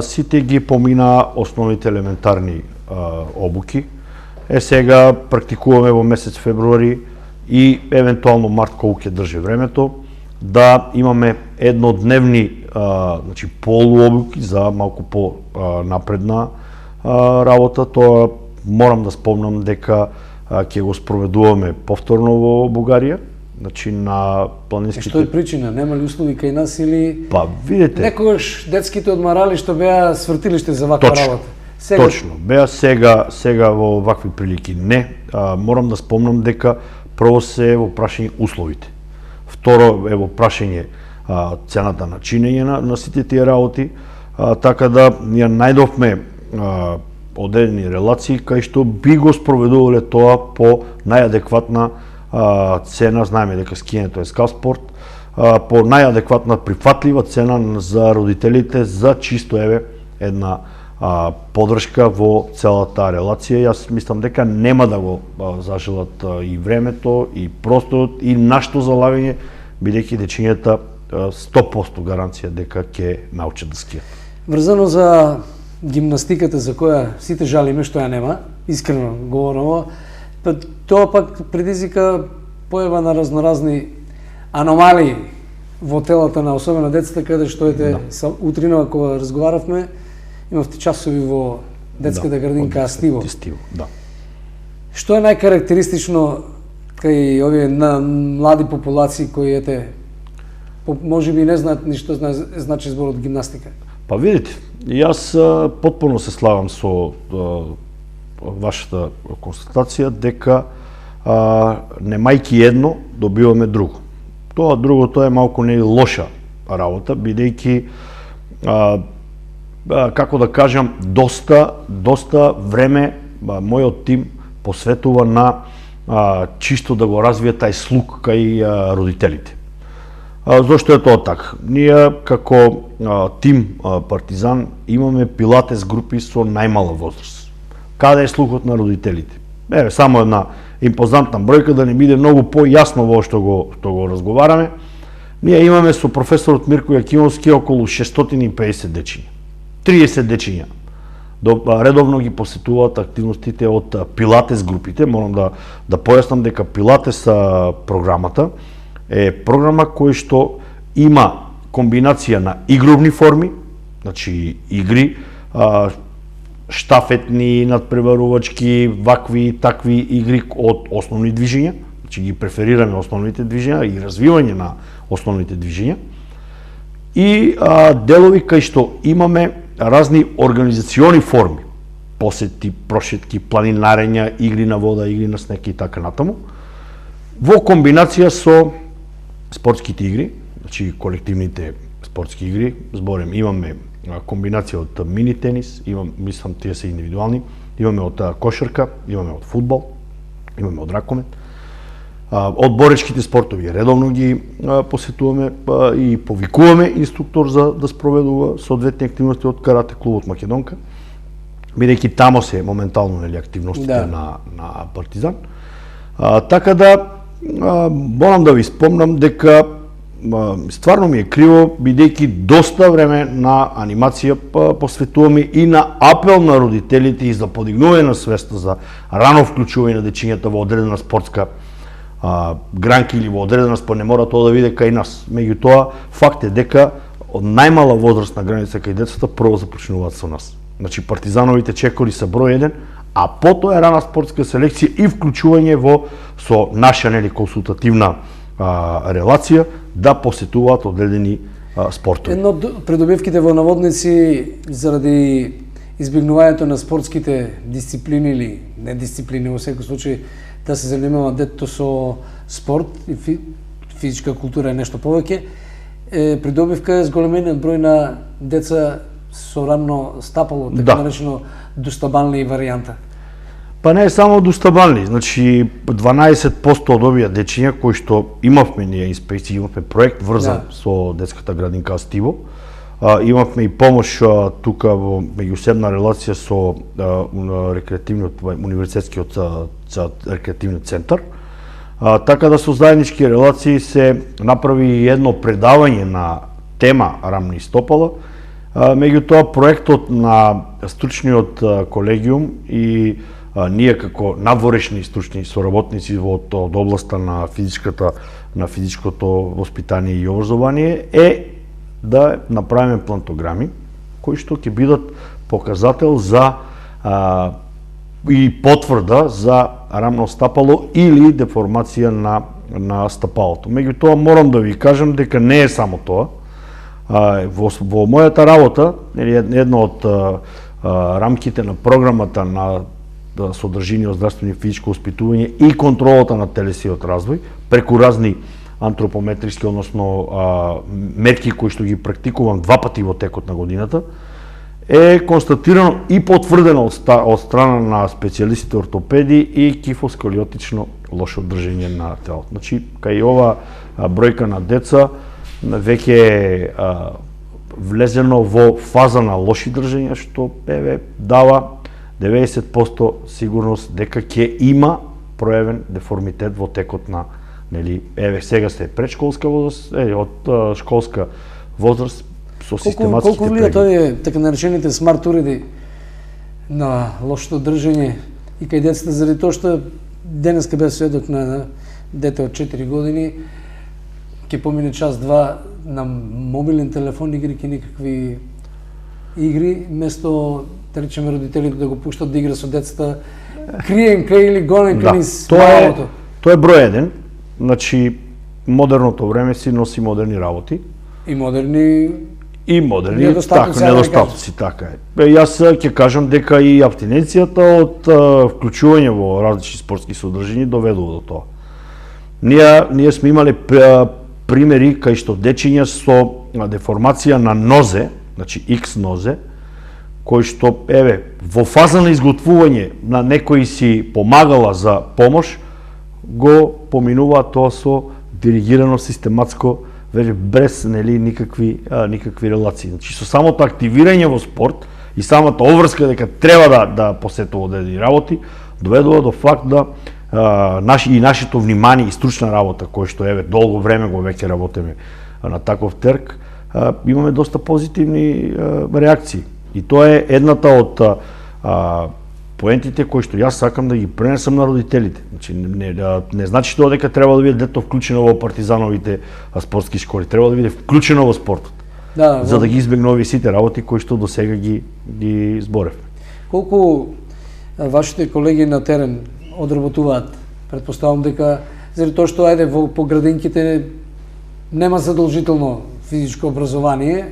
Сите ги помина основните елементарни обуки. Сега практикуваме во месец февруари и евентуално март колку ќе држи времето, да имаме еднодневни значи полуобуки за малку по напредна работа. Тоа морам да спомнам дека ќе го спроведуваме повторно во Бугарија, значи на планинските... Што е причина? Нема ли услови кај нас или... Па, видете... Некогаш детските одмаралишта беа свртилиште за ваква работа. Точно. Беа сега во вакви прилики не. Морам да спомнам дека прво се во прашање условите. Второ е во прашање цената на чинење на сите тие работи, така да ние најдовме одредени релации кај што би го спроведувале тоа по најадекватна цена. Знаеме дека скијањето е скап спорт, по најадекватна прифатлива цена за родителите, за чисто една поддршка во целата релација. Јас мислам дека нема да го зажелат и времето, и просторот, и нашето залагање, бидејќи дечињата 100% гаранција дека ќе научат да скијат. Врзано за гимнастиката за која сите жалиме што ја нема, искрено говорам, тоа пак предизвика појава на разноразни аномалии во телата на особено децата, каде што утринава кога разговаравме, имавте часови во детската градинка Астиво. Да. Што е најкарактеристично кај овие млади популации кои може би не знаат ни што значи зборот гимнастика. Па видите, јас потpuno се слагам со вашата констатација дека немајки едно, добиваме друго. Тоа другото е малку не лоша работа, бидејќи како да кажам, доста време мојот тим посветува на чисто да го развие тај слух кај родителите. Зошто е тоа така? Ние како тим Партизан имаме пилатес групи со најмала возраст. Каде е слухот на родителите? Само една импозантна бројка, да не биде многу појасно во што го разговараме. Ние имаме со професорот Мирко Јакимовски околу 650 дечиња. 30 дечиња редовно ги посетуваат активностите од пилатес групите. Морам да појаснам дека пилатес програмата е програма кој што има комбинација на игровни форми, значи игри, штафетни, надпреварувачки, вакви, такви игри од основни движења, значи ги преферираме основните движења и развивање на основните движења, и делови кај што имаме разни организациони форми, посети, прошетки, планинарења, игри на вода, игри на снег и така натаму, во комбинација со спортските игри, значи колективните спортски игри. Зборем, имаме комбинација од мини тенис, мислам тие се индивидуални, имаме од кошарка, имаме од фудбал, имаме од ракомет. Од боречките спортови редовно ги посетуваме и повикуваме инструктор за да спроведува соодветни активности од карате клубот Македонка, бидејќи тамо се моментално активностите на Партизан. Така да морам да ви спомнам дека стварно ми е криво, бидејќи доста време на анимација посветуваме и на апел на родителите и за подигнување на свеста за рано вклучување на дечињата во одредена спортска гранки или во одредена спорт, не мора тоа да биде кај нас. Меѓутоа, факт е дека од најмала возрастна граница кај децата прво започнуваат со нас. Значи, партизановите чекори се број 1, а потоа е рана спортска селекција и вклучување со наша консултативна релација да посетуваат одредени спортови. Едно од придобивките во наводници заради избегнувањето на спортските дисциплини или недисциплини во секој случај да се занимава детето со спорт и физичка култура е нешто повеќе, придобивка е зголемениот број на деца со рамно стапало, така наречено достабанли варијанта. Па не е само достабанли, значи 12% од овие дечиња кои што имавме ние инспекција, имавме проект врзан со детската градинка Астиво, имавме и помош тука во меѓусебна релација со рекреативниот универзитетскиот рекреативен центар, така да со заеднички релации се направи едно предавање на тема рамни стопала. Меѓутоа проектот на стручниот колегиум и ние како надворешни стручни соработници од областа на физичкото воспитание и образование е да направиме плантограми кои што ќе бидат показател за и потврда за рамно стапало или деформација на стапалото. Меѓутоа морам да ви кажам дека не е само тоа. Во мојата работа, една од рамките на програмата на содржина од здравствено и физичко воспитување и контролата на телесниот развој преку разни антропометриски, односно мерки кои што ги практикувам 2 пати во текот на годината, е констатирано и потврдено од страна на специјалистите ортопеди и кифосколиотично лошо држење на телото. Значи, кај ова бројка на деца веќе е влезено во фаза на лоши држења, што дава 90% сигурност дека ќе има пројавен деформитет во текот на, сега се предшколска возраст, од школска возраст со систематските прегледи. Колку влија тој така наречените смарт уреди на лошото држење и кај децата, заради тоа што денеска бев сведок на дете од 4 години, ќе помине час-два на мобилен телефон играјќи никакви игри, место да речеме родителите да го пуштат да игра со децата криенка или гоненка низ малото. Тоа е број 1. Значи, модерното време си носи модерни работи. И модерни недостатъци, така е. Јас ќе кажам дека и абстиненцијата од вклучување во различни спортски содржини доведува до тоа. Ние сме имале примери кај што дечиња со деформација на нозе, значи X нозе, кој што, во фаза на изготвување на некој си помагала за помош, го поминува тоа со диригирано, систематско, без никакви релации. Значи, со самото активирање во спорт и самата обврска дека треба да посетува одредени работи, доведува до факт да нашето внимание и стручна работа, кој што долго време го веќе работиме на таков терк, имаме доста позитивни реакции. И тоа е едната од поентите кои што јас сакам да ги пренесам на родителите. Значи, не значи тоа дека треба да биде дето вклучено во партизановите спортски школи, треба да биде вклучено во спортот. За да ги избегне овие сите работи кои што досега ги зборевме. Колку вашите колеги на терен одработуваат? Предпоставам дека заради тоа што по градинките нема задолжително физичко образование,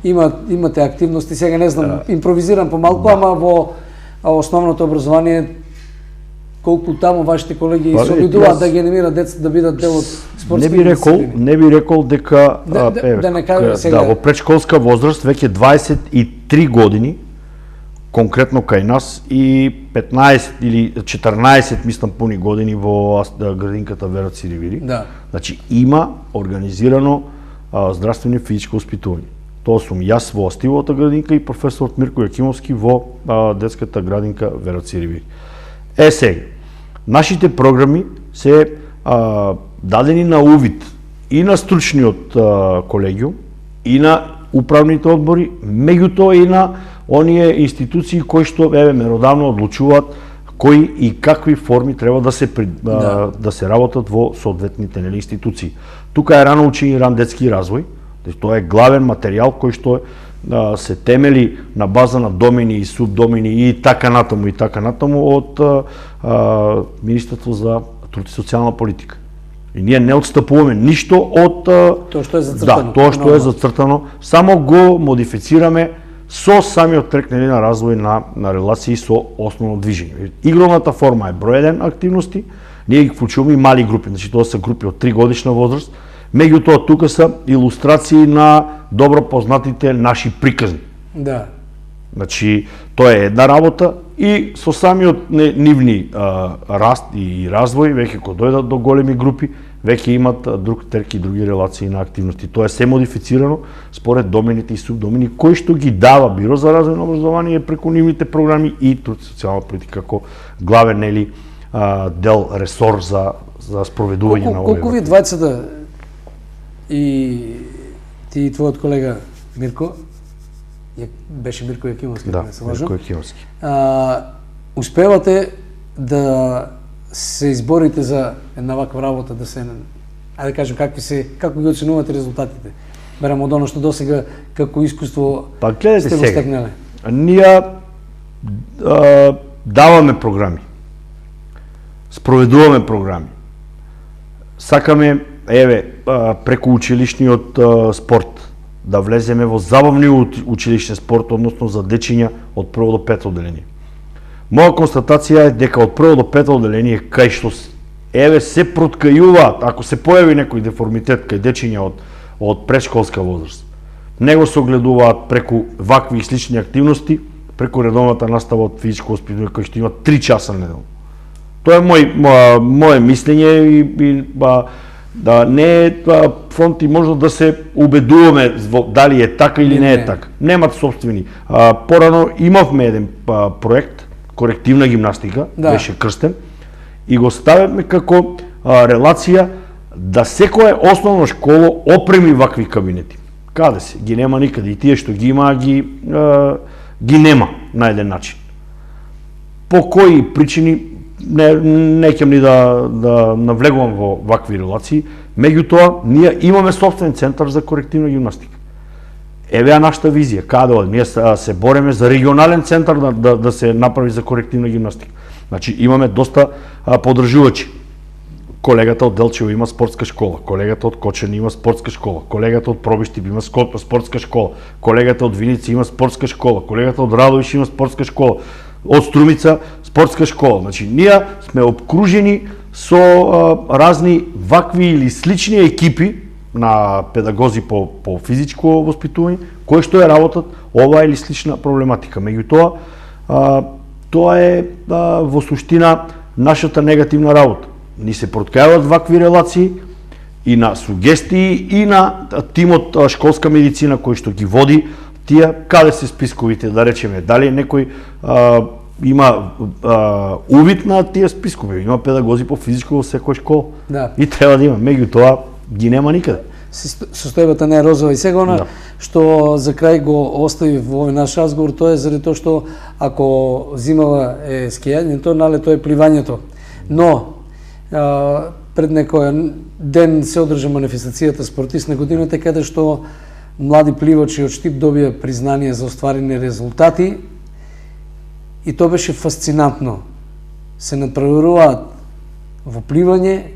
имате активности, сега не знам, импровизирам помалку, ама во основното образование, колку таму вашите колеги се обидуваат да ги анимираат децата да бидат дел од спортски дисциплини? Не би рекол дека во предшколска возраст веќе 23 години, конкретно кај нас, и 15 или 14, мислам, пуни години во градинката Вера Циривири. Значи, има организирано здравствено и физичко воспитување. Тоа сум јас во Астивовата градинка и професорот Мирко Јакимовски во детската градинка Вера Циривири. Сега, нашите програми се дадени на увид и на стручниот колегиум, и на управните одбори, меѓутоа и на оние институции кои што меродавно одлучуваат кои и какви форми треба да се работат во соодветните институции. Тука е рано учење и ран детски развој. Тоа е главен материјал кој што се темели на база на домини и субдомини и така натаму од Министерство за труд и социјална политика. И ние не отстапуваме ништо од тоа што е зацртано. Тоа што е зацртано, само го модифицираме со самиот трек на развој на релации со основно движење. Игровната форма е број 1 активности, ние ги вклучуваме и мали групи, значи тоа се групи од 3 годишна возраст. Меѓутоа, тука се илустрации на добро познатите наши приказни. Значи, тоа е една работа и со самиот нивни раст и развој, веќе кога дојдат до големи групи, веќе имат друг терк и други релации на активности. Тоа е се модифицирано според домените и субдомени, кои што ги дава Биро за развојно образование преку нивните програми и труд и социјална политика како главен дел ресор за спроведување на овие. Колку ви двајцата и ти и твојот колега Мирко, беше Мирко Јакимовски, не се лажам. Мирко Јакимовски. Успевате да се изборите за една ваква работа, да се, да кажем, како ги оценувате резултатите? Берам од оно што досега како искуство сте го стекнале. Ние даваме програми, спроведуваме програми. Сакаме, преку училишниот спорт, да влеземе во забавни училишен спорт, односно за дечиња од 1 до 5 одделение. Моја констатација е дека од 1 до 5 одделение, кај што се проткајуваат, ако се појави некој деформитет кај дечиња од предшколска возраст, него се огледуваат преку вакви и слични активности, преку редовната настава од физичко воспитување, кој што има 3 часа неделно. Тоа е моje мислење и да не е фронт и можно да се убедуваме дали е така или не е така. Немат собствени. Порано имавме еден проект, корективна гимнастика, беше крстен, и го ставевме како релација да секоја основна школа опреми вакви кабинети. Каде се? Ги нема никаде. И тие што ги има, ги нема на еден начин. По кои причини не ќе ни да навлегувам во вакви релации, меѓутоа ние имаме собствен центар за корективна гимнастика. Еве нашата визија, каде оди? Ние се бореме за регионален центар да се направи за корективна гимнастика. Значи имаме доста поддржувачи. колегата од Делчево има спортска школа, колегата од Кочани има спортска школа, колегата од Пробиштип има спортска школа, колегата од Виница има спортска школа, колегата од Радовиш има спортска школа, од Струмица спортска школа. Значи, ние сме обкружени со разни вакви или слични екипи на педагози по физичко воспитување, кои што е работат ова или слична проблематика. Меѓутоа, тоа е во суштина нашата негативна работа. Ни се проткајуват вакви релации и на сугестии и на тимот школска медицина кој што ги води тие, каде се списковите, да речеме, дали некој има увид на тие спискови, има педагози по физичко во секоја школа. Да. И треба да има, меѓутоа ги нема никаде. Состојбата не е розова и сега што за крај го остави во овој наш разговор, тоа е заради тоа што ако зимава е скијањето, налето е пливањето. Но пред некој ден се одржа манифестацијата Спортист на годината, каде што млади пливачи од Штип добија признание за остварени резултати и тоа беше фасцинантно. Се надпреваруваат во пливање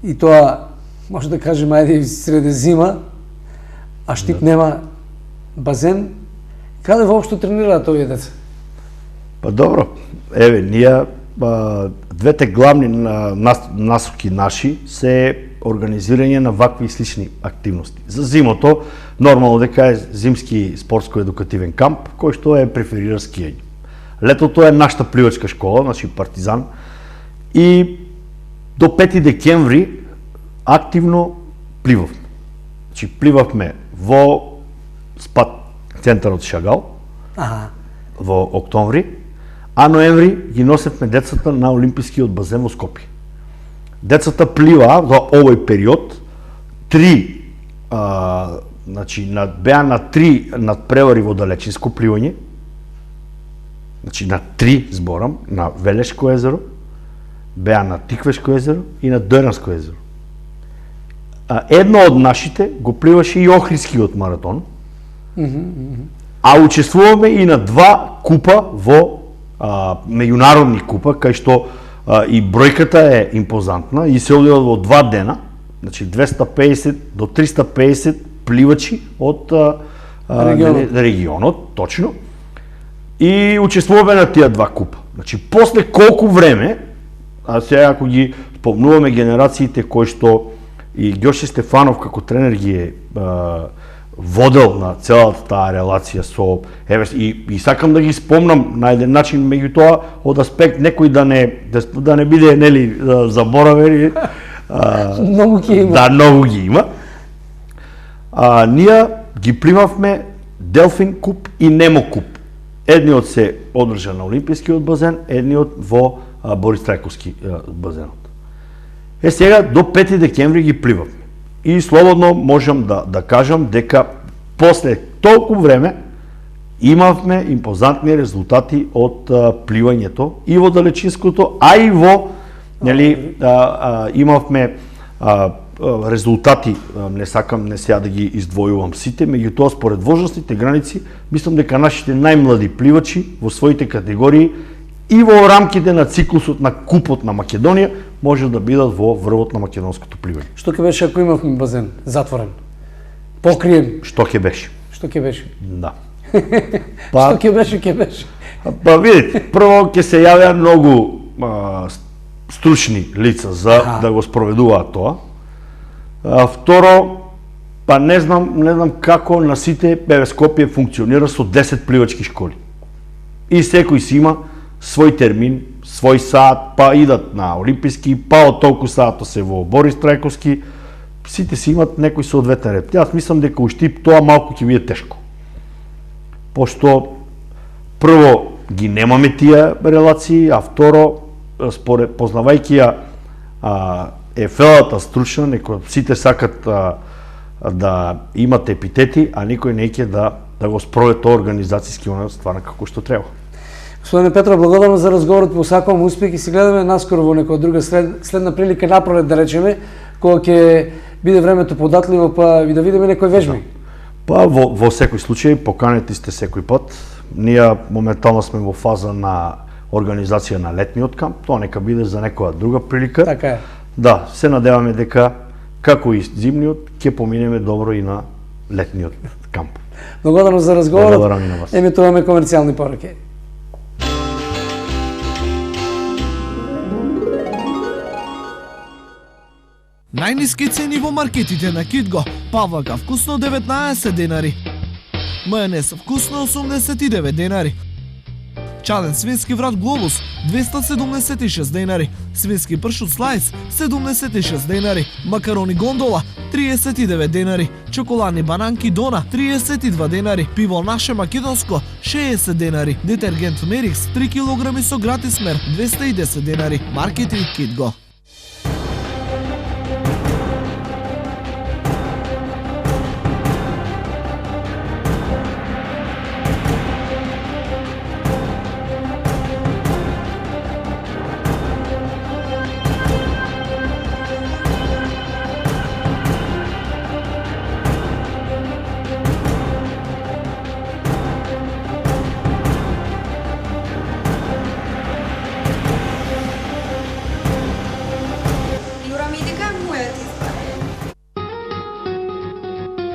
и тоа може да кажем ајде среде зима, а Штип нема базен. Каде воопшто тренираат овие деца? Па добро, еве, ние двете главни насоки наши се организирање на вакви и слични активности. За зимото, нормално дека е зимски спортско-едукативен камп, кој што е преферира скијање. Летото е нашата пливачка школа, значи Партизан, и до 5 декември активно пливавме. Значи пливавме во спад центарот Шагал, во октомври, а ноември ги носевме децата на Олимпискиот базен во Скопје. Децата плива во овој период беа на 3 надпревари во далечинско пливање, значи на 3 зборам, на Велешко езеро, беа на Тиквешко езеро и на Дојранско езеро. Едно од нашите го пливаше и Охридскиот маратон, а учествуваме и на 2 купа во меѓународни купа, кај што и бројката е импозантна и се одвива во 2 дена, значи 250 до 350 пливачи од регионот, точно, и учествуваме на тие 2 купа. Значи, после колку време, а сега ако ги спомнуваме генерациите кои што и Ѓоше Стефанов како тренер ги е водел на целата таа релација со и сакам да ги спомнам на еден начин, меѓутоа од аспект некој да не биде нели заборавен. Многу ги има. Да, многу ги има. Ние ги примавме Делфин куп и Немо куп. Едниот се одржа на Олимпискиот базен, едниот во Борис Трајковски базенот. Сега до 5 декември ги пливавме. И слободно можам да кажам дека после толку време имавме импозантни резултати од пливањето и во далечинското, а и во имавме резултати, не сакам не сега да ги издвојувам сите, меѓутоа според возрастните граници, мислам дека нашите најмлади пливачи во своите категории и во рамките на циклусот на Купот на Македонија може да бидат во врвот на македонското пливање. Што ќе беше ако имавме базен затворен? Покриен? Што ќе беше? Што ќе беше? Да. Што ќе беше, ќе беше? Па видите, прво ќе се јавеа многу стручни лица за да го спроведуваат тоа. Второ, па не знам како на сите Скопје функционира со 10 пливачки школи. И секој си има свој термин, свој саат, па идат на Олимписки, па од толку саато се во Борис Трајковски, сите си имат некој соодветен ред. Јас мислам дека у Штип тоа малку ќе биде тешко. Пошто прво ги немаме тие релации, а второ, според познавајќи ја ефелата стручна, некој сите сакат да имат епитети, а никој не ќе да го спроведе тоа организацијски стварно како што треба. Господине Петро, благодарам за разговорот, посакувам успех и се гледаме наскоро во некоја друга следна прилика напролет, да речеме, кога ќе биде времето податливо, па и да видиме некои вежби. Па во секој случај поканети сте секој пат. Ние моментално сме во фаза на организација на летниот камп, тоа нека биде за некоја друга прилика. Така е. Да, се надеваме дека како и зимниот ќе поминеме добро и на летниот камп. Благодарам за разговорот. Благодарам и на вас. Емитуваме комерцијални пораки. Најниски цени во маркетите на Китго. Павлака вкусно 19 денари. Мајонез вкусно 89 денари. Чаден свински врат Глобус 276 денари. Свински пршут слайс 76 денари. Макарони гондола 39 денари. Чоколадни бананки Дона 32 денари. Пиво наше македонско 60 денари. Детергент Мерикс 3 килограми со гратис мер 210 денари. Маркети Китго.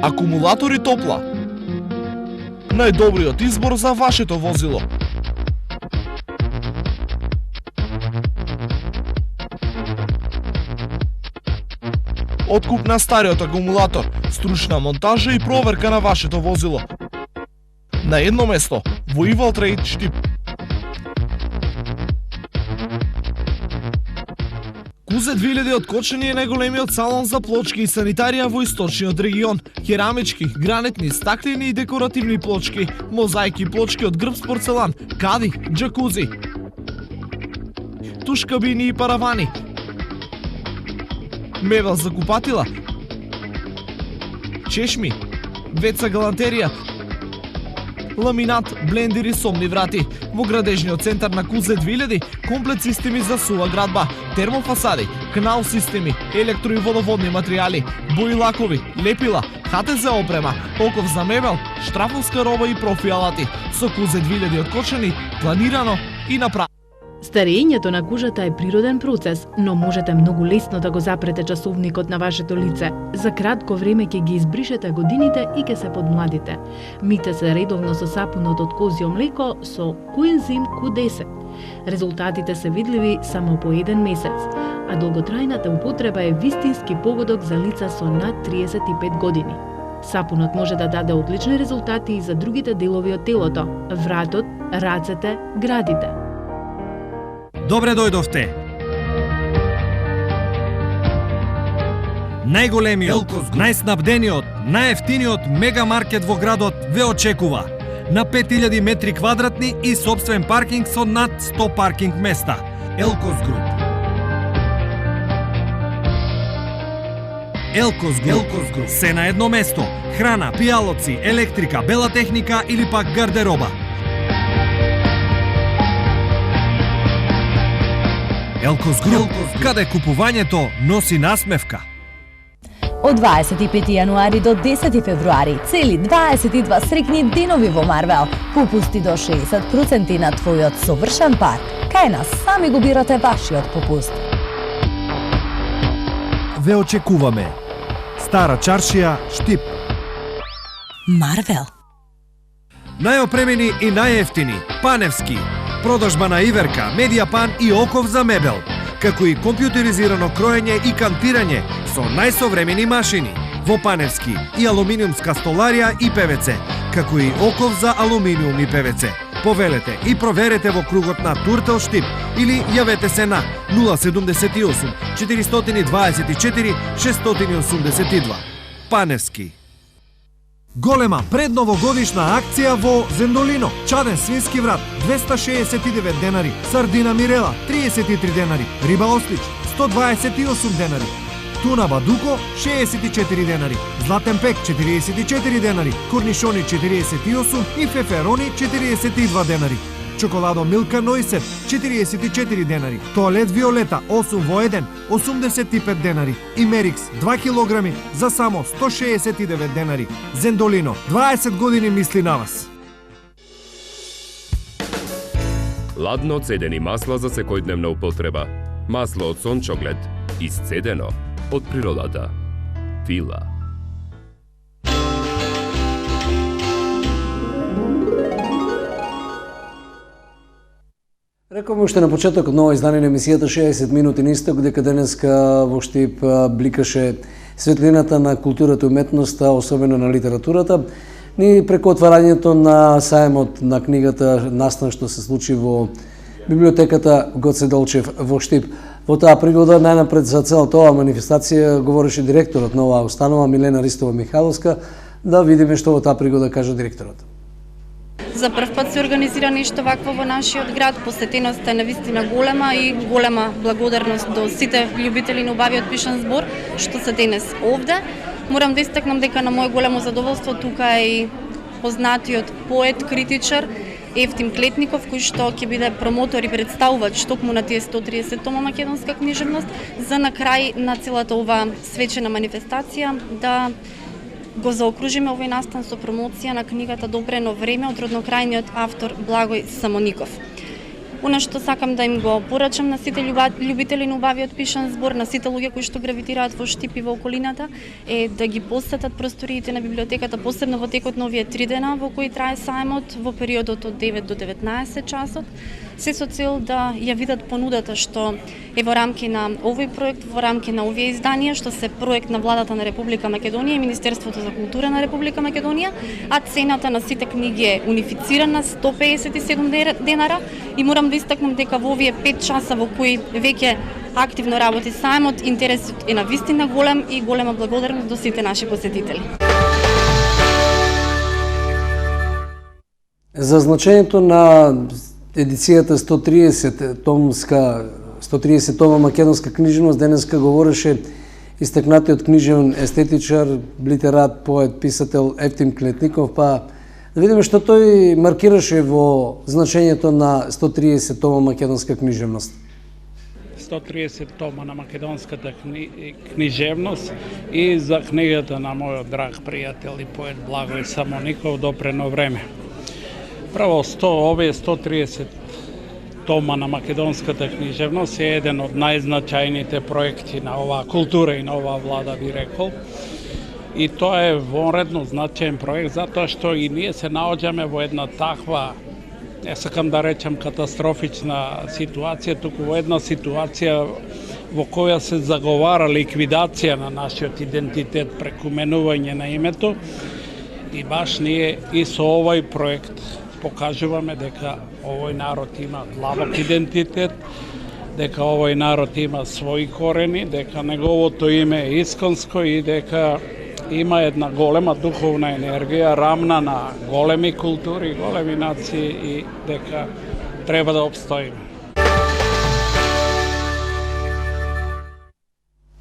Акумулатори топла. Најдобриот избор за вашето возило. Откуп на стариот акумулатор, стручна монтажа и проверка на вашето возило. На едно место, во Ивал Трейд Штип. Кузе 2000 од Кочани е најголемиот салон за плочки и санитарија во источниот регион. Керамички, гранитни, стаклени и декоративни плочки, мозаики плочки од грб порцелан, кади, джакузи, туш кабини и паравани, мебел за купатила, чешми, WC галантерија, ламинат, блендери, сомни врати. Во градежниот центар на Кузе 2000, комплет системи за сува градба, термофасади, канал системи, електро и водоводни материјали, бои лакови, лепила, ХТЗ опрема, оков за мебел, штрафовска роба и профи алати. Со Кузе 2000 од Кочани, планирано и направено. Старењето на кожата е природен процес, но можете многу лесно да го запрете часовникот на вашето лице. За кратко време ќе ги избришете годините и ќе се подмладите. Мите се редовно со сапунот од козјо млеко со коензим Q10. Резултатите се видливи само по 1 месец, а долготрајната употреба е вистински погодок за лица со над 35 години. Сапунот може да даде одлични резултати и за другите делови од телото, вратот, рацете, градите. Добре дојдовте! Најголемиот, најснабдениот, најефтиниот мегамаркет во градот ве очекува. На 5000 метри квадратни и собствен паркинг со над 100 паркинг места. Елкос Груп. Елкос Груп. Се на едно место. Храна, пијалоци, електрика, бела техника или пак гардероба. Елкос Груп, каде купувањето носи насмевка. Од 25 јануари до 10 февруари, цели 22 срекни денови во Марвел. Попусти до 60% на твојот совршен парк. Кај нас сами го бирате вашиот попуст. Ве очекуваме. Стара чаршија, Штип. Марвел. Најопремени и најефтини, Паневски. Продажба на иверка, медијапан и оков за мебел, како и компјутеризирано кроење и кантирање со најсовремени машини. Во Паневски и алуминиумска столарија и ПВЦ, како и оков за алуминиум и ПВЦ. Повелете и проверете во кругот на Туртел Штип или јавете се на 078 424 682. Паневски. Голема предновогодишна акција во Зендолино. Чаден свински врат 269 денари, сардина Мирела 33 денари, риба Ослич 128 денари, туна Бадуко 64 денари, златен пек 44 денари, корнишони 48 и феферони 42 денари. Чоколадо Милка Нојсет 44 денари, тоалет Виолета 8 во 1 85 денари и Мерикс 2 килограми за само 169 денари. Зендолино, 20 години мисли на вас. Ладно цедени масла за секојдневна употреба. Масло од сончоглед Исцедено од природата. Фила. Рековме уште на почетокот на ова издание на емисијата 60 минути на исток, дека денеска во Штип бликаше светлината на културата и уметноста, особено на литературата. Ни преку отварањето на сајмот на книгата настан што се случи во библиотеката Гоце Делчев во Штип. Во таа пригода најнапред за целата оваа манифестација говореше директорот на оваа установа Милена Ристова Михайловска. Да видиме што во таа пригода кажа директорот. За прв пат се организира нешто вакво во нашиот град. Посетеноста е навистина голема и голема благодарност до сите љубители на убавиот пишан збор што се денес овде. Морам да истакнам дека на моје големо задоволство тука е и познатиот поет, критичар Евтим Клетников, кој што ќе биде промотор и представувач токму на тие 130 тома македонска книжевност, за на крај на целата оваа свечена манифестација да го заокружиме овој настан со промоција на книгата Добрено време од роднокрајниот автор Благој Самоников. Она што сакам да им го порачам на сите љубители на убавиот пишан збор, на сите луѓе кои што гравитираат во Штип и во околината, е да ги посетат просториите на библиотеката, посебно во текот на овие 3 дена во кои трае сајмот, во периодот од 9 до 19 часот, се со цел да ја видат понудата што е во рамки на овој проект, во рамки на овие изданија, што се проект на Владата на Република Македонија и Министерството за култура на Република Македонија, а цената на сите книги е унифицирана 157 денара и морам да истакнам дека во овие 5 часа во кои веќе активно работи сајмот, интересот е навистина голем и голема благодарност до сите наши посетители. За значењето на едицијата 130 тома македонска книжевност денеска говореше истакнатиот книжевен естетичар, литерат, поет, писател Евтим Клетников, па да видиме што тој маркираше во значењето на 130 тома македонска книжевност. 130 тома на македонската книжевност и за книгата на мојот драг пријател и поет Благој Самоников Допрено време. Право овие 130 тома на македонската книжевност е еден од најзначајните проекти на оваа култура и на оваа влада, би рекол. И тоа е вонредно значаен проект, затоа што и ние се наоѓаме во една таква, не сакам да речам катастрофична ситуација, туку во една ситуација во која се заговара ликвидација на нашиот идентитет преку менување на името. И баш ние и со овој проект покажуваме дека овој народ има длабок идентитет, дека овој народ има своји корени, дека неговото име е исконско и дека има една голема духовна енергија, рамна на големи култури, големи нации и дека треба да обстоиме.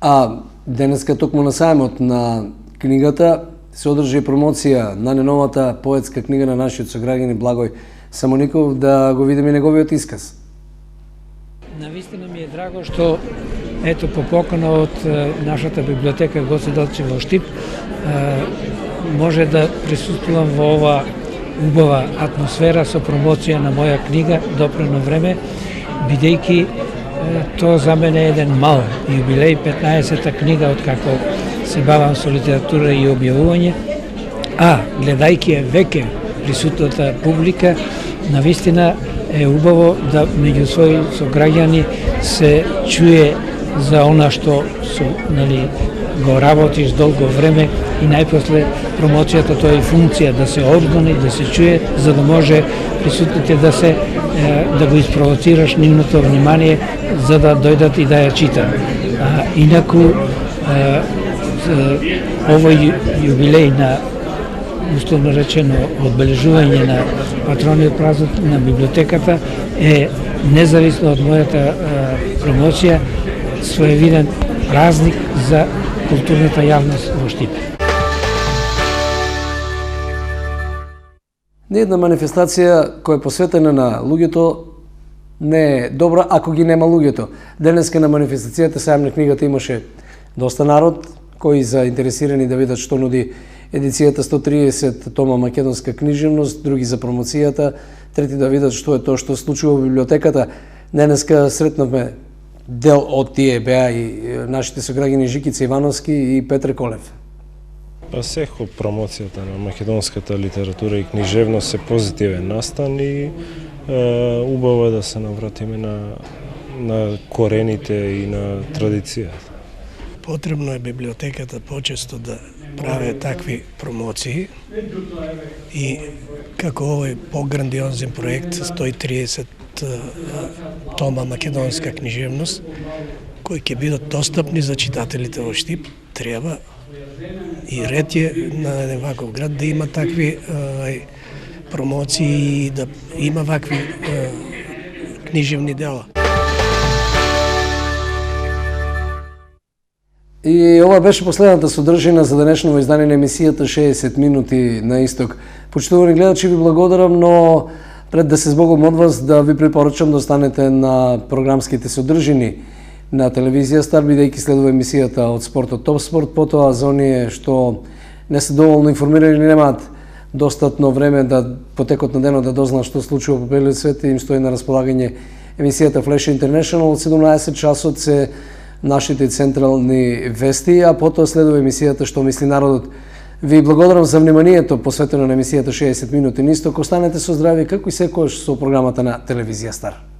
А денеска токму на сајмот на книгата се одржи промоција на неновата поетска книга на нашиот сограѓанин Благој Самоников, да го видиме неговиот исказ. Навистина ми е драго што ето по покана од нашата библиотека Гоце Делчев во Штип може да присуствувам во ова убава атмосфера со промоција на моја книга Допрено време, бидејќи тоа за мене е еден мал јубилеј, 15-та книга од како се бавам со литература и објавување, а гледајќи е веќе присутната публика, навистина е убаво да меѓу своји сограѓани се чуе за она што го работиш долго време и најпосле промоцијата тоа е функција да се обгони, да се чуе, за да може присутните да го испровоцираш нивното внимание за да дојдат и да ја читат. Инаку овој јубилеј на условно речено одбележување на патрониот празник на библиотеката е независно од мојата промоција своевиден празник за културната јавност во Штип. Неедна манифестација која е посветена на луѓето не е добра ако ги нема луѓето. Денеска на манифестацијата Сајм на книгата имаше доста народ кои заинтересирани да видат што нуди едицијата 130 тома македонска книжевност, други за промоцијата, трети да видат што е тоа што се случува во библиотеката. Денеска сретнавме дел од тие беа и нашите сограѓани Жикица Ивановски и Петре Колев. Па секој промоцијата на македонската литература и книжевност е позитивен настан и убаво е да се навратиме на корените и на традицијата. Потребно е библиотеката почесто да прави такви промоции и како овој пограндиозен проект 130 тома македонска книжевност кои ќе бидат достапни за читателите во Штип, треба и ред е на еден ваков град да има такви промоции и да има вакви книжевни дела. И ова беше последната содржина за денешно издание на емисијата 60 минути на Исток. Почитувани гледачи, ви благодарам, но пред да се збогам од вас, да ви препорачам да останете на програмските содржини на телевизија Стар, бидејќи следува емисијата од спортот Топ спорт, потоа за оние што не се доволно информирани или немаат достатно време да потекот на денот да дознаат што случува по белиот свет, им стои на располагање емисијата Flash International од 17 часот се нашите централни вести, а потоа следува емисијата Што мисли народот. Ви благодарам за вниманието посветено на емисијата 60 минути на Исток. Останете со здрави како и секојаш со програмата на телевизија Стар.